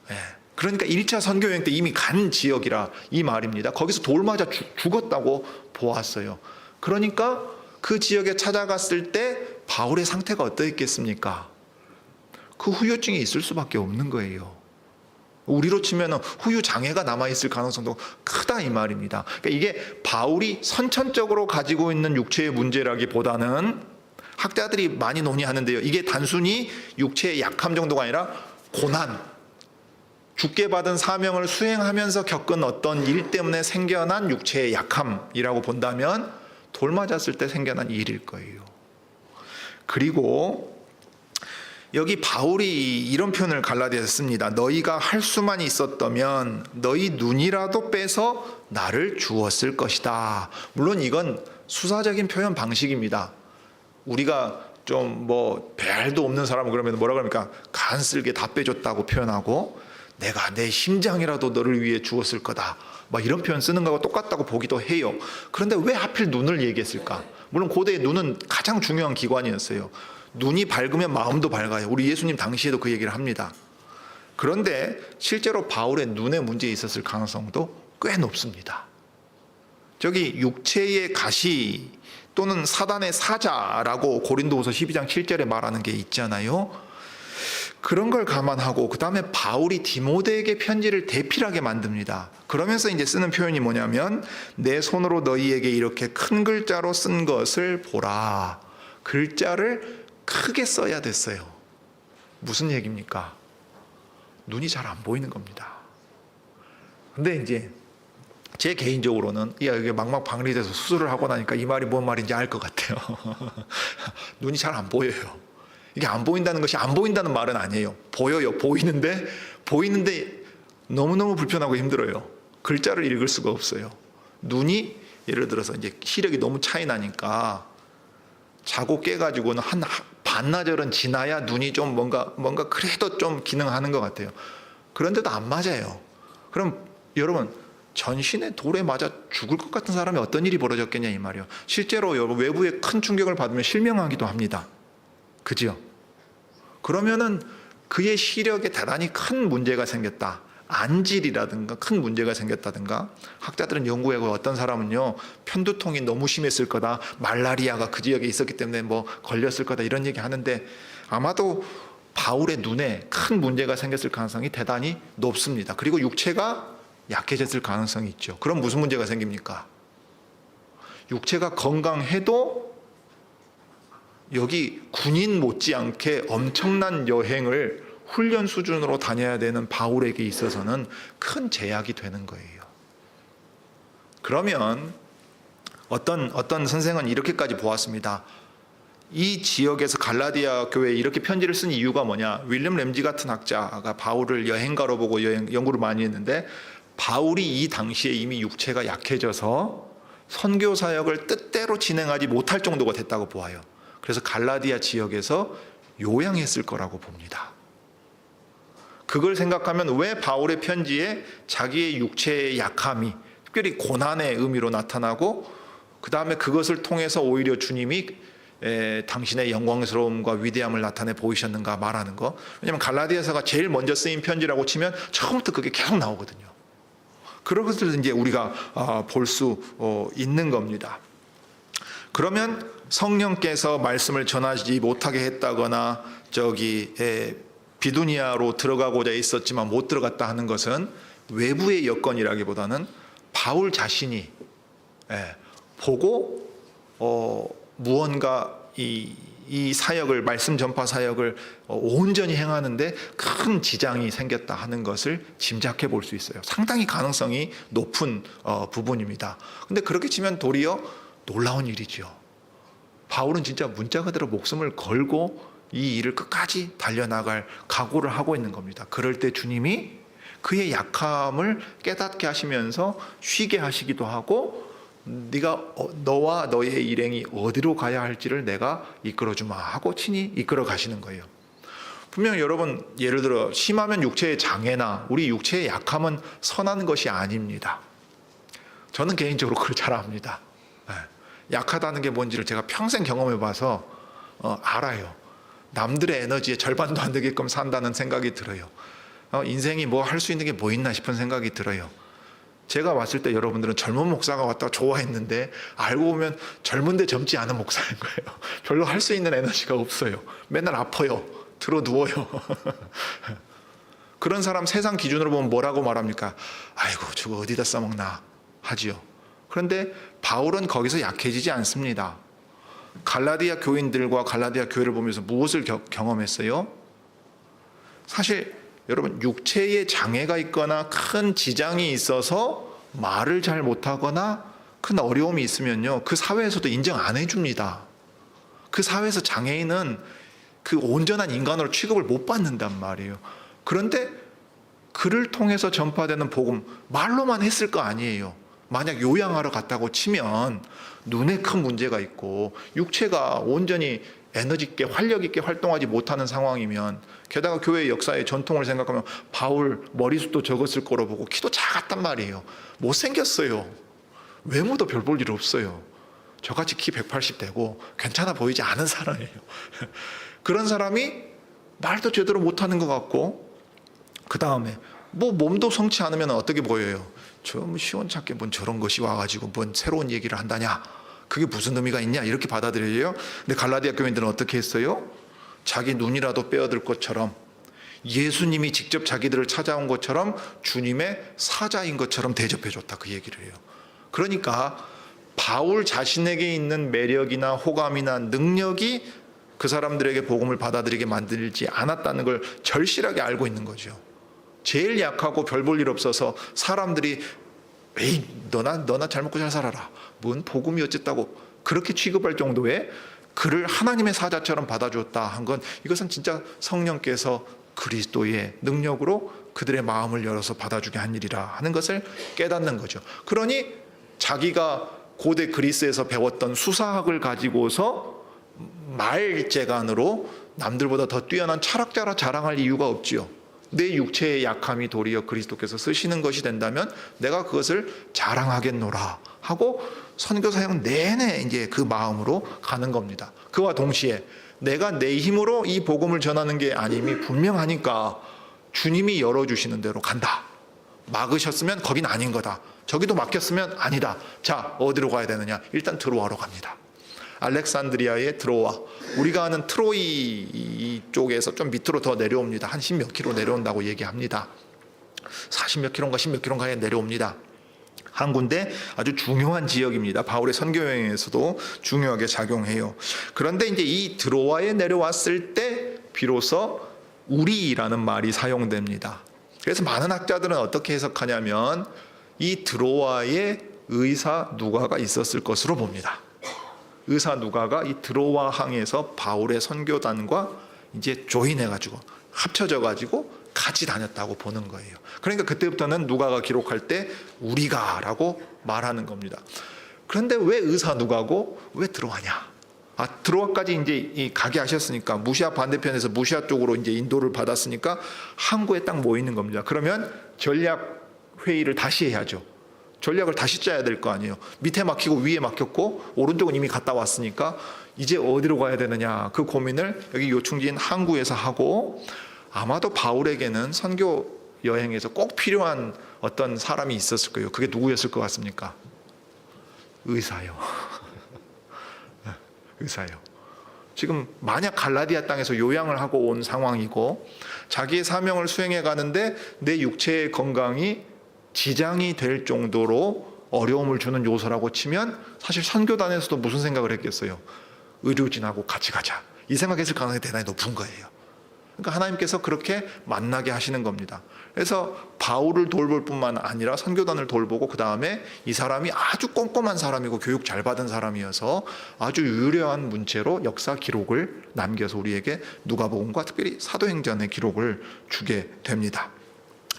[SPEAKER 1] 네. 그러니까 1차 선교 여행 때 이미 간 지역이라 이 말입니다. 거기서 돌 맞아 죽었다고 보았어요. 그러니까 그 지역에 찾아갔을 때 바울의 상태가 어떠했겠습니까? 그 후유증이 있을 수밖에 없는 거예요. 우리로 치면 후유 장애가 남아있을 가능성도 크다 이 말입니다. 그러니까 이게 바울이 선천적으로 가지고 있는 육체의 문제라기보다는 학자들이 많이 논의하는데요. 이게 단순히 육체의 약함 정도가 아니라 고난, 죽게 받은 사명을 수행하면서 겪은 어떤 일 때문에 생겨난 육체의 약함이라고 본다면 돌 맞았을 때 생겨난 일일 거예요. 그리고 여기 바울이 이런 표현을 갈라디아서 씁니다. 너희가 할 수만 있었다면 너희 눈이라도 빼서 나를 주었을 것이다. 물론 이건 수사적인 표현 방식입니다. 우리가 좀 배알도 없는 사람은 그러면 뭐라 그럽니까? 간쓸게 다 빼줬다고 표현하고 내가 내 심장이라도 너를 위해 주었을 거다. 이런 표현 쓰는 거하고 똑같다고 보기도 해요. 그런데 왜 하필 눈을 얘기했을까? 물론 고대의 눈은 가장 중요한 기관이었어요. 눈이 밝으면 마음도 밝아요. 우리 예수님 당시에도 그 얘기를 합니다. 그런데 실제로 바울의 눈에 문제 있었을 가능성도 꽤 높습니다. 저기 육체의 가시 또는 사단의 사자라고 고린도후서 12장 7절에 말하는 게 있잖아요. 그런 걸 감안하고 그 다음에 바울이 디모데에게 편지를 대필하게 만듭니다. 그러면서 이제 쓰는 표현이 뭐냐면 내 손으로 너희에게 이렇게 큰 글자로 쓴 것을 보라. 글자를 크게 써야 됐어요. 무슨 얘기입니까? 눈이 잘 안 보이는 겁니다. 근데 이제 제 개인적으로는 이게 막막 방리돼서 수술을 하고 나니까 이 말이 뭔 말인지 알 것 같아요. 눈이 잘 안 보여요. 이게 안 보인다는 것이 안 보인다는 말은 아니에요. 보여요. 보이는데 너무너무 불편하고 힘들어요. 글자를 읽을 수가 없어요. 눈이 예를 들어서 이제 시력이 너무 차이 나니까 자고 깨가지고는 한 반나절은 지나야 눈이 좀 뭔가 그래도 좀 기능하는 것 같아요. 그런데도 안 맞아요. 그럼 여러분 전신에 돌에 맞아 죽을 것 같은 사람이 어떤 일이 벌어졌겠냐 이 말이에요. 실제로 여러분 외부의 큰 충격을 받으면 실명하기도 합니다. 그죠? 그러면은 그의 시력에 대단히 큰 문제가 생겼다. 안질이라든가 큰 문제가 생겼다든가, 학자들은 연구하고 어떤 사람은요 편두통이 너무 심했을 거다, 말라리아가 그 지역에 있었기 때문에 뭐 걸렸을 거다 이런 얘기 하는데, 아마도 바울의 눈에 큰 문제가 생겼을 가능성이 대단히 높습니다. 그리고 육체가 약해졌을 가능성이 있죠. 그럼 무슨 문제가 생깁니까? 육체가 건강해도 여기 군인 못지않게 엄청난 여행을 훈련 수준으로 다녀야 되는 바울에게 있어서는 큰 제약이 되는 거예요. 그러면 어떤 선생은 이렇게까지 보았습니다. 이 지역에서 갈라디아 교회에 이렇게 편지를 쓴 이유가 뭐냐? 윌리엄 램지 같은 학자가 바울을 여행가로 보고 연구를 많이 했는데, 바울이 이 당시에 이미 육체가 약해져서 선교 사역을 뜻대로 진행하지 못할 정도가 됐다고 보아요. 그래서 갈라디아 지역에서 요양했을 거라고 봅니다. 그걸 생각하면 왜 바울의 편지에 자기의 육체의 약함이 특별히 고난의 의미로 나타나고, 그 다음에 그것을 통해서 오히려 주님이 당신의 영광스러움과 위대함을 나타내 보이셨는가 말하는 거. 왜냐하면 갈라디아서가 제일 먼저 쓰인 편지라고 치면 처음부터 그게 계속 나오거든요. 그런 것을 이제 우리가 볼 수 있는 겁니다. 그러면 성령께서 말씀을 전하지 못하게 했다거나 비두니아로 들어가고자 있었지만 못 들어갔다 하는 것은 외부의 여건이라기보다는 바울 자신이 보고 무언가 이 사역을, 말씀 전파 사역을 온전히 행하는데 큰 지장이 생겼다 하는 것을 짐작해 볼 수 있어요. 상당히 가능성이 높은 부분입니다. 근데 그렇게 치면 도리어 놀라운 일이죠. 바울은 진짜 문자 그대로 목숨을 걸고 이 일을 끝까지 달려나갈 각오를 하고 있는 겁니다. 그럴 때 주님이 그의 약함을 깨닫게 하시면서 쉬게 하시기도 하고, 너와 너의 일행이 어디로 가야 할지를 내가 이끌어주마 하고 친히 이끌어 가시는 거예요. 분명 여러분, 예를 들어 심하면 육체의 장애나 우리 육체의 약함은 선한 것이 아닙니다. 저는 개인적으로 그걸 잘 압니다. 약하다는 게 뭔지를 제가 평생 경험해 봐서 알아요. 남들의 에너지의 절반도 안 되게끔 산다는 생각이 들어요. 인생이 뭐 할 수 있는 게 뭐 있나 싶은 생각이 들어요. 제가 왔을 때 여러분들은 젊은 목사가 왔다고 좋아했는데, 알고 보면 젊은데 젊지 않은 목사인 거예요. 별로 할 수 있는 에너지가 없어요. 맨날 아파요. 들어 누워요. 그런 사람 세상 기준으로 보면 뭐라고 말합니까? 아이고 저거 어디다 써먹나 하지요. 그런데 바울은 거기서 약해지지 않습니다. 갈라디아 교인들과 갈라디아 교회를 보면서 무엇을 경험했어요? 사실 여러분, 육체에 장애가 있거나 큰 지장이 있어서 말을 잘 못하거나 큰 어려움이 있으면요, 그 사회에서도 인정 안 해줍니다. 그 사회에서 장애인은 그 온전한 인간으로 취급을 못 받는단 말이에요. 그런데 그를 통해서 전파되는 복음, 말로만 했을 거 아니에요. 만약 요양하러 갔다고 치면 눈에 큰 문제가 있고 육체가 온전히 에너지 있게 활력 있게 활동하지 못하는 상황이면, 게다가 교회의 역사의 전통을 생각하면 바울 머리숱도 적었을 거로 보고 키도 작았단 말이에요. 못생겼어요. 외모도 별 볼 일 없어요. 저같이 키 180 되고 괜찮아 보이지 않은 사람이에요. 그런 사람이 말도 제대로 못하는 것 같고, 그 다음에 뭐 몸도 성치 않으면 어떻게 보여요? 저 시원찮게 뭔 저런 것이 와가지고 뭔 새로운 얘기를 한다냐, 그게 무슨 의미가 있냐, 이렇게 받아들여요. 근데 갈라디아 교인들은 어떻게 했어요? 자기 눈이라도 빼앗을 것처럼, 예수님이 직접 자기들을 찾아온 것처럼 주님의 사자인 것처럼 대접해줬다, 그 얘기를 해요. 그러니까 바울 자신에게 있는 매력이나 호감이나 능력이 그 사람들에게 복음을 받아들이게 만들지 않았다는 걸 절실하게 알고 있는 거죠. 제일 약하고 별 볼 일 없어서 사람들이 에이 너나 잘 먹고 잘 살아라, 뭔 복음이 어쨌다고 그렇게 취급할 정도의 그를 하나님의 사자처럼 받아줬다 한 건, 이것은 진짜 성령께서 그리스도의 능력으로 그들의 마음을 열어서 받아주게 한 일이라 하는 것을 깨닫는 거죠. 그러니 자기가 고대 그리스에서 배웠던 수사학을 가지고서 말재간으로 남들보다 더 뛰어난 철학자라 자랑할 이유가 없지요. 내 육체의 약함이 도리어 그리스도께서 쓰시는 것이 된다면 내가 그것을 자랑하겠노라 하고 선교 사역 내내 이제 그 마음으로 가는 겁니다. 그와 동시에 내가 내 힘으로 이 복음을 전하는 게 아님이 분명하니까 주님이 열어주시는 대로 간다. 막으셨으면 거긴 아닌 거다. 저기도 막혔으면 아니다. 자, 어디로 가야 되느냐? 일단 드로아로 갑니다. 알렉산드리아의 드로아, 우리가 아는 트로이 쪽에서 좀 밑으로 더 내려옵니다. 한 10몇 킬로 내려온다고 얘기합니다. 40몇 킬로인가 10몇 킬로인가에 내려옵니다. 한 군데 아주 중요한 지역입니다. 바울의 선교 여행에서도 중요하게 작용해요. 그런데 이제 이 드로아에 내려왔을 때 비로소 우리라는 말이 사용됩니다. 그래서 많은 학자들은 어떻게 해석하냐면 이 드로아에 의사 누가가 있었을 것으로 봅니다. 의사 누가가 이 드로아 항에서 바울의 선교단과 이제 조인해가지고 합쳐져가지고 같이 다녔다고 보는 거예요. 그러니까 그때부터는 누가가 기록할 때 우리가라고 말하는 겁니다. 그런데 왜 의사 누가고 왜 드로아냐? 드로아까지 이제 가게 하셨으니까 무시아 반대편에서 무시아 쪽으로 이제 인도를 받았으니까 항구에 딱 모이는 겁니다. 그러면 전략 회의를 다시 해야죠. 전략을 다시 짜야 될 거 아니에요. 밑에 막히고 위에 막혔고 오른쪽은 이미 갔다 왔으니까 이제 어디로 가야 되느냐 그 고민을 여기 요충지인 항구에서 하고 아마도 바울에게는 선교 여행에서 꼭 필요한 어떤 사람이 있었을 거예요. 그게 누구였을 것 같습니까? 의사요. 의사요. 지금 만약 갈라디아 땅에서 요양을 하고 온 상황이고 자기의 사명을 수행해 가는데 내 육체의 건강이 지장이 될 정도로 어려움을 주는 요소라고 치면 사실 선교단에서도 무슨 생각을 했겠어요? 의료진하고 같이 가자. 이 생각했을 가능성이 대단히 높은 거예요. 그러니까 하나님께서 그렇게 만나게 하시는 겁니다. 그래서 바울을 돌볼 뿐만 아니라 선교단을 돌보고 그 다음에 이 사람이 아주 꼼꼼한 사람이고 교육 잘 받은 사람이어서 아주 유려한 문체로 역사 기록을 남겨서 우리에게 누가복음과 특별히 사도행전의 기록을 주게 됩니다.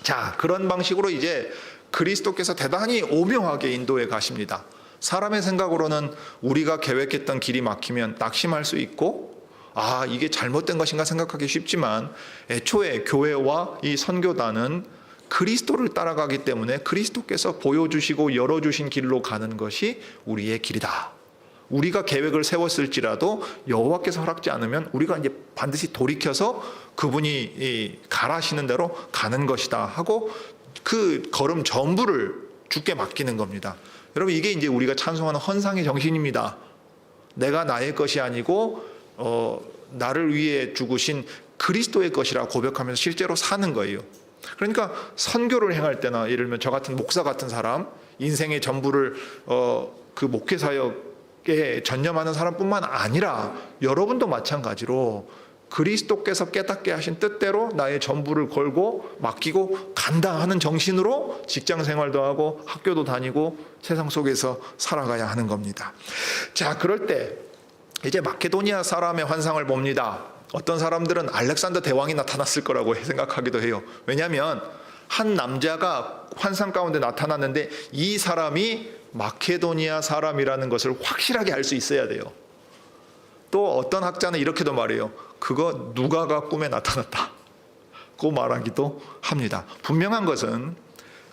[SPEAKER 1] 자, 그런 방식으로 이제 그리스도께서 대단히 오묘하게 인도에 가십니다. 사람의 생각으로는 우리가 계획했던 길이 막히면 낙심할 수 있고 이게 잘못된 것인가 생각하기 쉽지만 애초에 교회와 이 선교단은 그리스도를 따라가기 때문에 그리스도께서 보여주시고 열어주신 길로 가는 것이 우리의 길이다. 우리가 계획을 세웠을지라도 여호와께서 허락지 않으면 우리가 이제 반드시 돌이켜서 그분이 가라시는 대로 가는 것이다 하고 그 걸음 전부를 주께 맡기는 겁니다. 여러분 이게 이제 우리가 찬송하는 헌상의 정신입니다. 내가 나의 것이 아니고 나를 위해 죽으신 그리스도의 것이라 고백하면서 실제로 사는 거예요. 그러니까 선교를 행할 때나 예를 들면 저 같은 목사 같은 사람 인생의 전부를 그 목회 사역에 전념하는 사람뿐만 아니라 여러분도 마찬가지로 그리스도께서 깨닫게 하신 뜻대로 나의 전부를 걸고 맡기고 간다 하는 정신으로 직장 생활도 하고 학교도 다니고 세상 속에서 살아가야 하는 겁니다. 자, 그럴 때 이제 마케도니아 사람의 환상을 봅니다. 어떤 사람들은 알렉산더 대왕이 나타났을 거라고 생각하기도 해요. 왜냐하면 한 남자가 환상 가운데 나타났는데 이 사람이 마케도니아 사람이라는 것을 확실하게 알 수 있어야 돼요. 또 어떤 학자는 이렇게도 말해요. 그거 누가가 꿈에 나타났다고 말하기도 합니다. 분명한 것은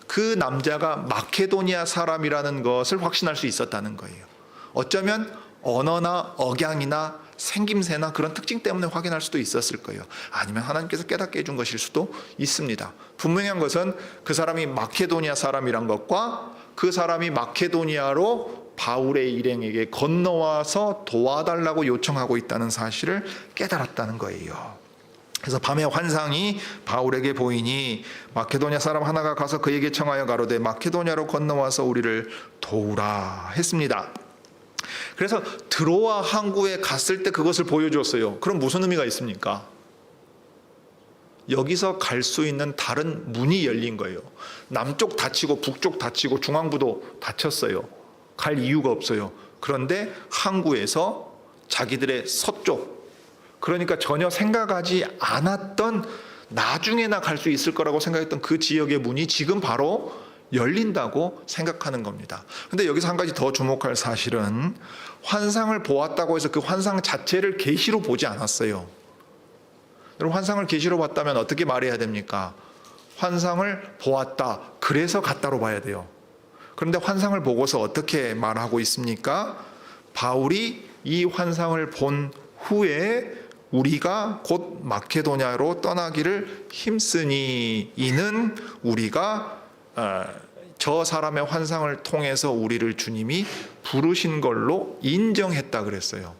[SPEAKER 1] 그 남자가 마케도니아 사람이라는 것을 확신할 수 있었다는 거예요. 어쩌면 언어나 억양이나 생김새나 그런 특징 때문에 확인할 수도 있었을 거예요. 아니면 하나님께서 깨닫게 해준 것일 수도 있습니다. 분명한 것은 그 사람이 마케도니아 사람이란 것과 그 사람이 마케도니아로 바울의 일행에게 건너와서 도와달라고 요청하고 있다는 사실을 깨달았다는 거예요. 그래서 밤에 환상이 바울에게 보이니 마케도니아 사람 하나가 가서 그에게 청하여 가로되 마케도니아로 건너와서 우리를 도우라 했습니다. 그래서 드로아 항구에 갔을 때 그것을 보여줬어요. 그럼 무슨 의미가 있습니까? 여기서 갈 수 있는 다른 문이 열린 거예요. 남쪽 닫히고 북쪽 닫히고 중앙부도 닫혔어요. 갈 이유가 없어요. 그런데 항구에서 자기들의 서쪽, 그러니까 전혀 생각하지 않았던 나중에나 갈 수 있을 거라고 생각했던 그 지역의 문이 지금 바로 열린다고 생각하는 겁니다. 근데 여기서 한 가지 더 주목할 사실은 환상을 보았다고 해서 그 환상 자체를 계시로 보지 않았어요. 여러분 환상을 계시로 봤다면 어떻게 말해야 됩니까? 환상을 보았다. 그래서 같다로 봐야 돼요. 그런데 환상을 보고서 어떻게 말하고 있습니까? 바울이 이 환상을 본 후에 우리가 곧 마케도냐로 떠나기를 힘쓰니 이는 우리가 저 사람의 환상을 통해서 우리를 주님이 부르신 걸로 인정했다 그랬어요.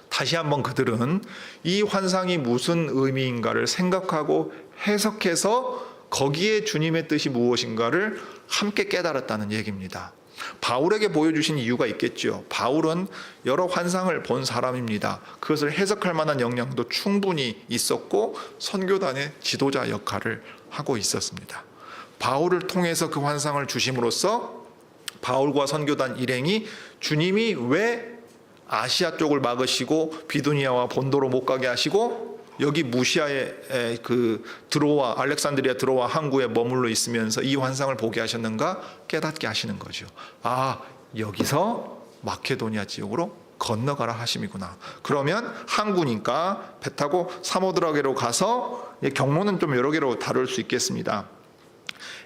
[SPEAKER 1] 다시 한번 그들은 이 환상이 무슨 의미인가를 생각하고 해석해서 거기에 주님의 뜻이 무엇인가를 함께 깨달았다는 얘기입니다. 바울에게 보여주신 이유가 있겠죠. 바울은 여러 환상을 본 사람입니다. 그것을 해석할 만한 역량도 충분히 있었고 선교단의 지도자 역할을 하고 있었습니다. 바울을 통해서 그 환상을 주심으로써 바울과 선교단 일행이 주님이 왜 아시아 쪽을 막으시고 비두니아와 본도로 못 가게 하시고 여기 무시아의 그 드로아 알렉산드리아 드로아 항구에 머물러 있으면서 이 환상을 보게 하셨는가 깨닫게 하시는 거죠. 아, 여기서 마케도니아 지역으로 건너가라 하심이구나. 그러면 항구니까 배 타고 사모드라게로 가서 경로는 좀 여러 개로 다룰 수 있겠습니다.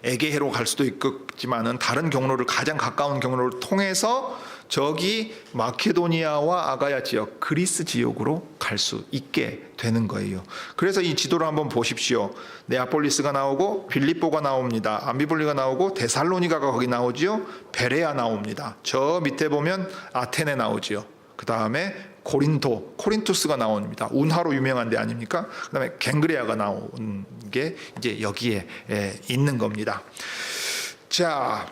[SPEAKER 1] 에게해로 갈 수도 있겠지만은 다른 경로를 가장 가까운 경로를 통해서 저기 마케도니아와 아가야 지역, 그리스 지역으로 갈 수 있게 되는 거예요. 그래서 이 지도를 한번 보십시오. 네아폴리스가 나오고 빌립보가 나옵니다. 암비볼리가 나오고 데살로니가가 거기 나오지요. 베레아 나옵니다. 저 밑에 보면 아테네 나오지요. 그 다음에 코린토스가 나옵니다. 운하로 유명한 데 아닙니까? 그 다음에 갱그레아가 나온 게 이제 여기에 있는 겁니다. 자,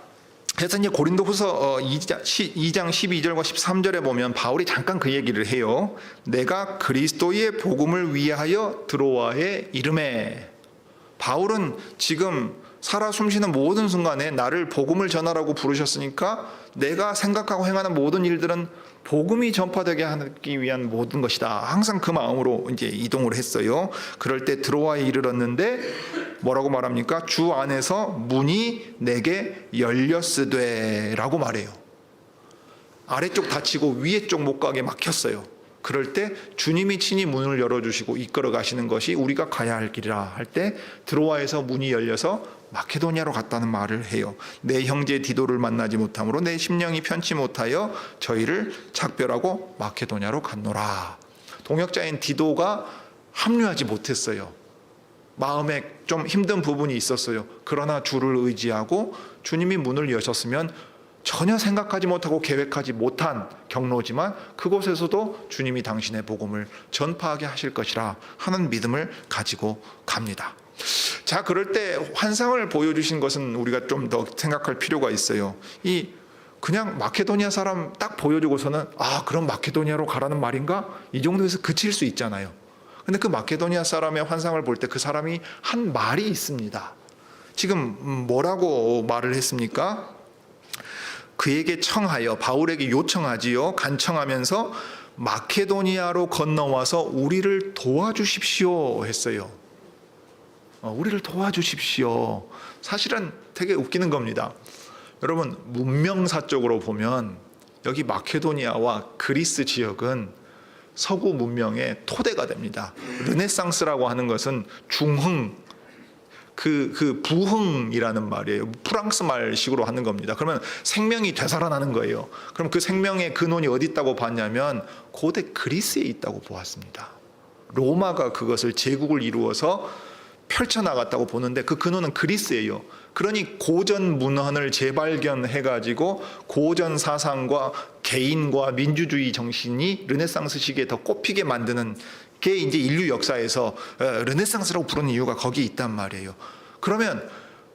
[SPEAKER 1] 그래서 이제 고린도후서 2장 12절과 13절에 보면 바울이 잠깐 그 얘기를 해요. 내가 그리스도의 복음을 위하여 드로아에 이름에. 바울은 지금 살아 숨쉬는 모든 순간에 나를 복음을 전하라고 부르셨으니까 내가 생각하고 행하는 모든 일들은 복음이 전파되게 하기 위한 모든 것이다. 항상 그 마음으로 이제 이동을 했어요. 그럴 때 드로아에 이르렀는데 뭐라고 말합니까? 주 안에서 문이 내게 열렸으되라고 말해요. 아래쪽 닫히고 위에 쪽 못 가게 막혔어요. 그럴 때 주님이 친히 문을 열어주시고 이끌어 가시는 것이 우리가 가야 할 길이라 할 때 드로아에서 문이 열려서 마케도니아로 갔다는 말을 해요. 내 형제 디도를 만나지 못함으로 내 심령이 편치 못하여 저희를 작별하고 마케도니아로 갔노라. 동역자인 디도가 합류하지 못했어요. 마음에 좀 힘든 부분이 있었어요. 그러나 주를 의지하고 주님이 문을 여셨으면 전혀 생각하지 못하고 계획하지 못한 경로지만 그곳에서도 주님이 당신의 복음을 전파하게 하실 것이라 하는 믿음을 가지고 갑니다. 자, 그럴 때 환상을 보여주신 것은 우리가 좀 더 생각할 필요가 있어요. 그냥 마케도니아 사람 딱 보여주고서는 그럼 마케도니아로 가라는 말인가? 이 정도에서 그칠 수 있잖아요. 근데 그 마케도니아 사람의 환상을 볼 때 그 사람이 한 말이 있습니다. 지금 뭐라고 말을 했습니까? 그에게 청하여, 바울에게 요청하지요. 간청하면서 마케도니아로 건너와서 우리를 도와주십시오 했어요. 우리를 도와주십시오. 사실은 되게 웃기는 겁니다. 여러분, 문명사적으로 보면 여기 마케도니아와 그리스 지역은 서구 문명의 토대가 됩니다. 르네상스라고 하는 것은 중흥, 그 부흥이라는 말이에요. 프랑스 말식으로 하는 겁니다. 그러면 생명이 되살아나는 거예요. 그럼 그 생명의 근원이 어디 있다고 봤냐면 고대 그리스에 있다고 보았습니다. 로마가 그것을 제국을 이루어서 펼쳐나갔다고 보는데 그 근원은 그리스예요. 그러니 고전 문헌을 재발견해가지고 고전 사상과 개인과 민주주의 정신이 르네상스 시기에 더 꽃피게 만드는 게 이제 인류 역사에서 르네상스라고 부르는 이유가 거기 있단 말이에요. 그러면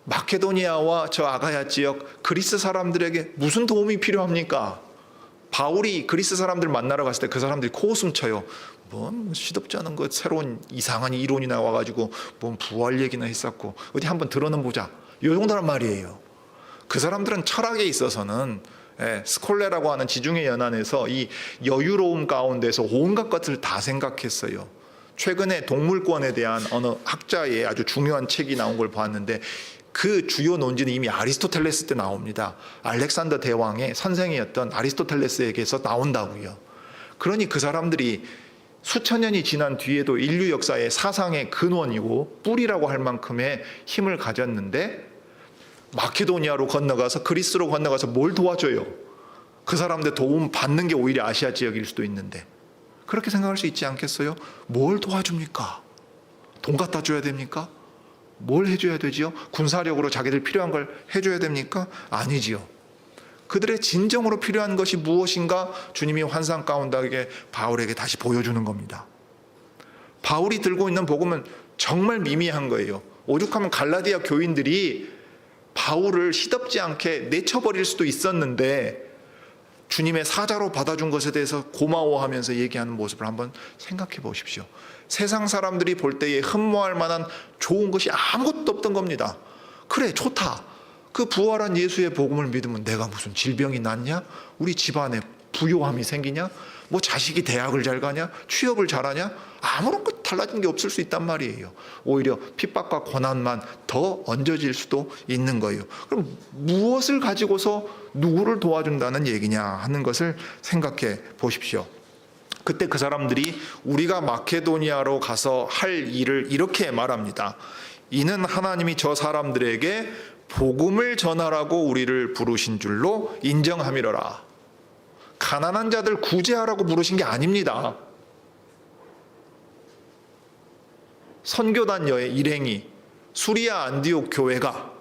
[SPEAKER 1] 마케도니아와 저 아가야 지역 그리스 사람들에게 무슨 도움이 필요합니까? 바울이 그리스 사람들 만나러 갔을 때 그 사람들이 코웃음 쳐요. 뭔 시덥지 않은 것 새로운 이상한 이론이 나와가지고 뭔 부활 얘기나 했었고 어디 한번 들어는 보자. 이 정도란 말이에요. 그 사람들은 철학에 있어서는 스콜레라고 하는 지중해 연안에서 이 여유로움 가운데서 온갖 것을 다 생각했어요. 최근에 동물권에 대한 어느 학자의 아주 중요한 책이 나온 걸 봤는데 그 주요 논지는 이미 아리스토텔레스 때 나옵니다. 알렉산더 대왕의 선생이었던 아리스토텔레스에게서 나온다고요. 그러니 그 사람들이 수천 년이 지난 뒤에도 인류 역사의 사상의 근원이고 뿌리라고 할 만큼의 힘을 가졌는데 마케도니아로 건너가서 그리스로 건너가서 뭘 도와줘요? 그 사람들 도움 받는 게 오히려 아시아 지역일 수도 있는데 그렇게 생각할 수 있지 않겠어요? 뭘 도와줍니까? 돈 갖다 줘야 됩니까? 뭘 해줘야 되지요? 군사력으로 자기들 필요한 걸 해줘야 됩니까? 아니지요. 그들의 진정으로 필요한 것이 무엇인가 주님이 환상 가운데 바울에게 다시 보여주는 겁니다. 바울이 들고 있는 복음은 정말 미미한 거예요. 오죽하면 갈라디아 교인들이 바울을 시덥지 않게 내쳐버릴 수도 있었는데 주님의 사자로 받아준 것에 대해서 고마워하면서 얘기하는 모습을 한번 생각해 보십시오. 세상 사람들이 볼 때에 흠모할 만한 좋은 것이 아무것도 없던 겁니다. 그래, 좋다. 그 부활한 예수의 복음을 믿으면 내가 무슨 질병이 낫냐? 우리 집안에 부요함이 생기냐? 뭐 자식이 대학을 잘 가냐? 취업을 잘하냐? 아무런 것 달라진 게 없을 수 있단 말이에요. 오히려 핍박과 고난만 더 얹어질 수도 있는 거예요. 그럼 무엇을 가지고서 누구를 도와준다는 얘기냐 하는 것을 생각해 보십시오. 그때 그 사람들이 우리가 마케도니아로 가서 할 일을 이렇게 말합니다. 이는 하나님이 저 사람들에게 복음을 전하라고 우리를 부르신 줄로 인정함이로라. 가난한 자들 구제하라고 부르신 게 아닙니다. 선교단 일행이 수리아 안디옥 교회가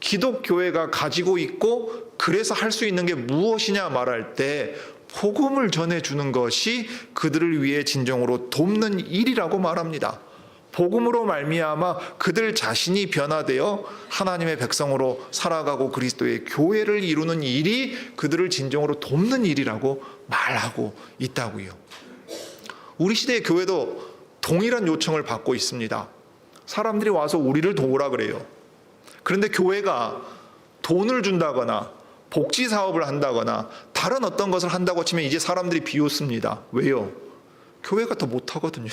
[SPEAKER 1] 기독교회가 가지고 있고 그래서 할 수 있는 게 무엇이냐 말할 때 복음을 전해주는 것이 그들을 위해 진정으로 돕는 일이라고 말합니다. 복음으로 말미암아 그들 자신이 변화되어 하나님의 백성으로 살아가고 그리스도의 교회를 이루는 일이 그들을 진정으로 돕는 일이라고 말하고 있다고요. 우리 시대의 교회도 동일한 요청을 받고 있습니다. 사람들이 와서 우리를 도우라 그래요. 그런데 교회가 돈을 준다거나 복지 사업을 한다거나 다른 어떤 것을 한다고 치면 이제 사람들이 비웃습니다. 왜요? 교회가 더 못하거든요.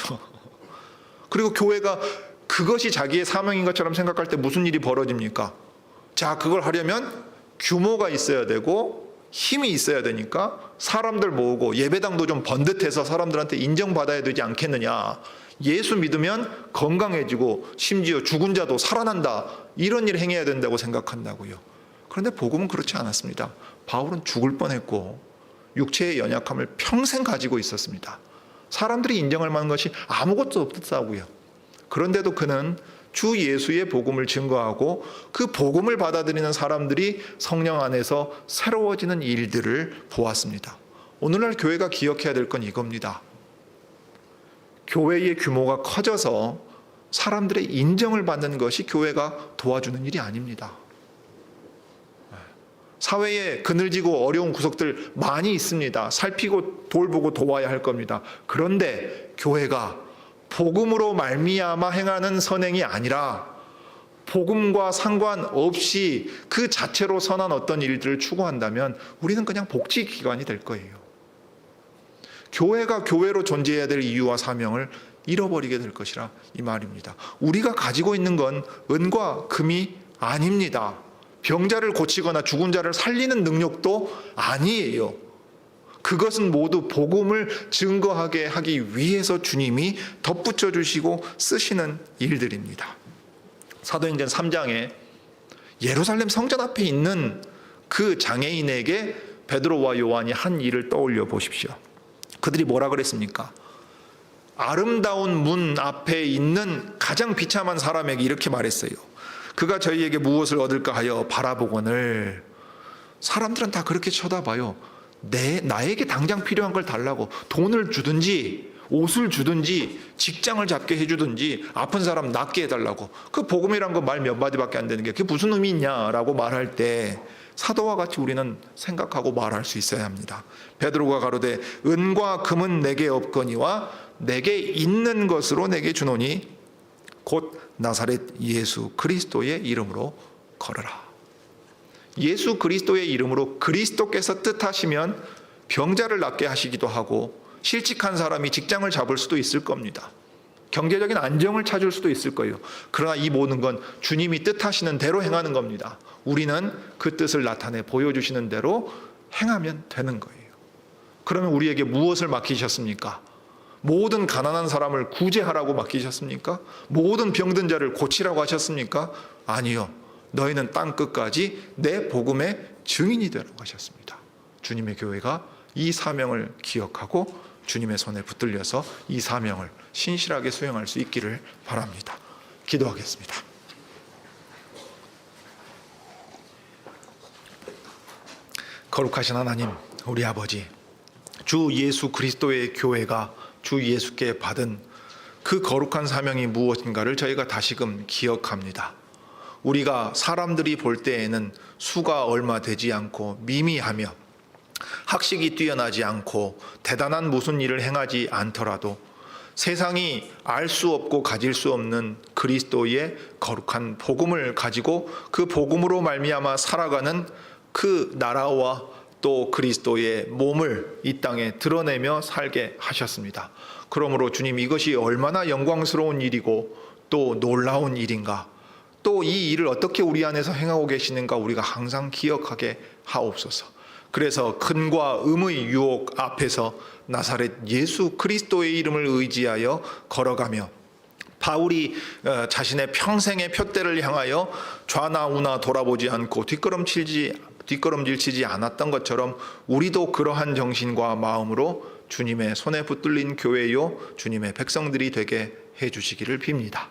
[SPEAKER 1] 그리고 교회가 그것이 자기의 사명인 것처럼 생각할 때 무슨 일이 벌어집니까? 자, 그걸 하려면 규모가 있어야 되고 힘이 있어야 되니까 사람들 모으고 예배당도 좀 번듯해서 사람들한테 인정받아야 되지 않겠느냐. 예수 믿으면 건강해지고 심지어 죽은 자도 살아난다. 이런 일을 행해야 된다고 생각한다고요. 그런데 복음은 그렇지 않았습니다. 바울은 죽을 뻔했고 육체의 연약함을 평생 가지고 있었습니다. 사람들이 인정할 만한 것이 아무것도 없었다고요. 그런데도 그는 주 예수의 복음을 증거하고 그 복음을 받아들이는 사람들이 성령 안에서 새로워지는 일들을 보았습니다. 오늘날 교회가 기억해야 될 건 이겁니다. 교회의 규모가 커져서 사람들의 인정을 받는 것이 교회가 도와주는 일이 아닙니다. 사회에 그늘지고 어려운 구석들 많이 있습니다. 살피고 돌보고 도와야 할 겁니다. 그런데 교회가 복음으로 말미암아 행하는 선행이 아니라 복음과 상관없이 그 자체로 선한 어떤 일들을 추구한다면 우리는 그냥 복지기관이 될 거예요. 교회가 교회로 존재해야 될 이유와 사명을 잃어버리게 될 것이라 이 말입니다. 우리가 가지고 있는 건 은과 금이 아닙니다. 병자를 고치거나 죽은 자를 살리는 능력도 아니에요. 그것은 모두 복음을 증거하게 하기 위해서 주님이 덧붙여 주시고 쓰시는 일들입니다. 사도행전 3장에 예루살렘 성전 앞에 있는 그 장애인에게 베드로와 요한이 한 일을 떠올려 보십시오. 그들이 뭐라 그랬습니까? 아름다운 문 앞에 있는 가장 비참한 사람에게 이렇게 말했어요. 그가 저희에게 무엇을 얻을까 하여 바라보거늘. 사람들은 다 그렇게 쳐다봐요. 나에게 당장 필요한 걸 달라고 돈을 주든지 옷을 주든지 직장을 잡게 해주든지 아픈 사람 낫게 해달라고. 그 복음이란 거 말 몇 마디밖에 안 되는 게 그게 무슨 의미 있냐라고 말할 때 사도와 같이 우리는 생각하고 말할 수 있어야 합니다. 베드로가 가로되 은과 금은 내게 없거니와 내게 있는 것으로 내게 주노니 곧 나사렛 예수 그리스도의 이름으로 걸어라. 예수 그리스도의 이름으로 그리스도께서 뜻하시면 병자를 낫게 하시기도 하고 실직한 사람이 직장을 잡을 수도 있을 겁니다. 경제적인 안정을 찾을 수도 있을 거예요. 그러나 이 모든 건 주님이 뜻하시는 대로 행하는 겁니다. 우리는 그 뜻을 나타내 보여주시는 대로 행하면 되는 거예요. 그러면 우리에게 무엇을 맡기셨습니까? 모든 가난한 사람을 구제하라고 맡기셨습니까? 모든 병든 자를 고치라고 하셨습니까? 아니요. 너희는 땅 끝까지 내 복음의 증인이 되라고 하셨습니다. 주님의 교회가 이 사명을 기억하고 주님의 손에 붙들려서 이 사명을 신실하게 수행할 수 있기를 바랍니다. 기도하겠습니다. 거룩하신 하나님, 우리 아버지, 주 예수 그리스도의 교회가 주 예수께 받은 그 거룩한 사명이 무엇인가를 저희가 다시금 기억합니다. 우리가 사람들이 볼 때에는 수가 얼마 되지 않고 미미하며 학식이 뛰어나지 않고 대단한 무슨 일을 행하지 않더라도 세상이 알 수 없고 가질 수 없는 그리스도의 거룩한 복음을 가지고 그 복음으로 말미암아 살아가는 그 나라와 또 그리스도의 몸을 이 땅에 드러내며 살게 하셨습니다. 그러므로 주님, 이것이 얼마나 영광스러운 일이고 또 놀라운 일인가, 또 이 일을 어떻게 우리 안에서 행하고 계시는가 우리가 항상 기억하게 하옵소서. 그래서 큰과 음의 유혹 앞에서 나사렛 예수 그리스도의 이름을 의지하여 걸어가며 바울이 자신의 평생의 푯대를 향하여 좌나 우나 돌아보지 않고 뒷걸음질치지 않았던 것처럼 우리도 그러한 정신과 마음으로 주님의 손에 붙들린 교회요 주님의 백성들이 되게 해주시기를 빕니다.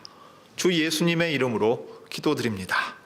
[SPEAKER 1] 주 예수님의 이름으로 기도드립니다.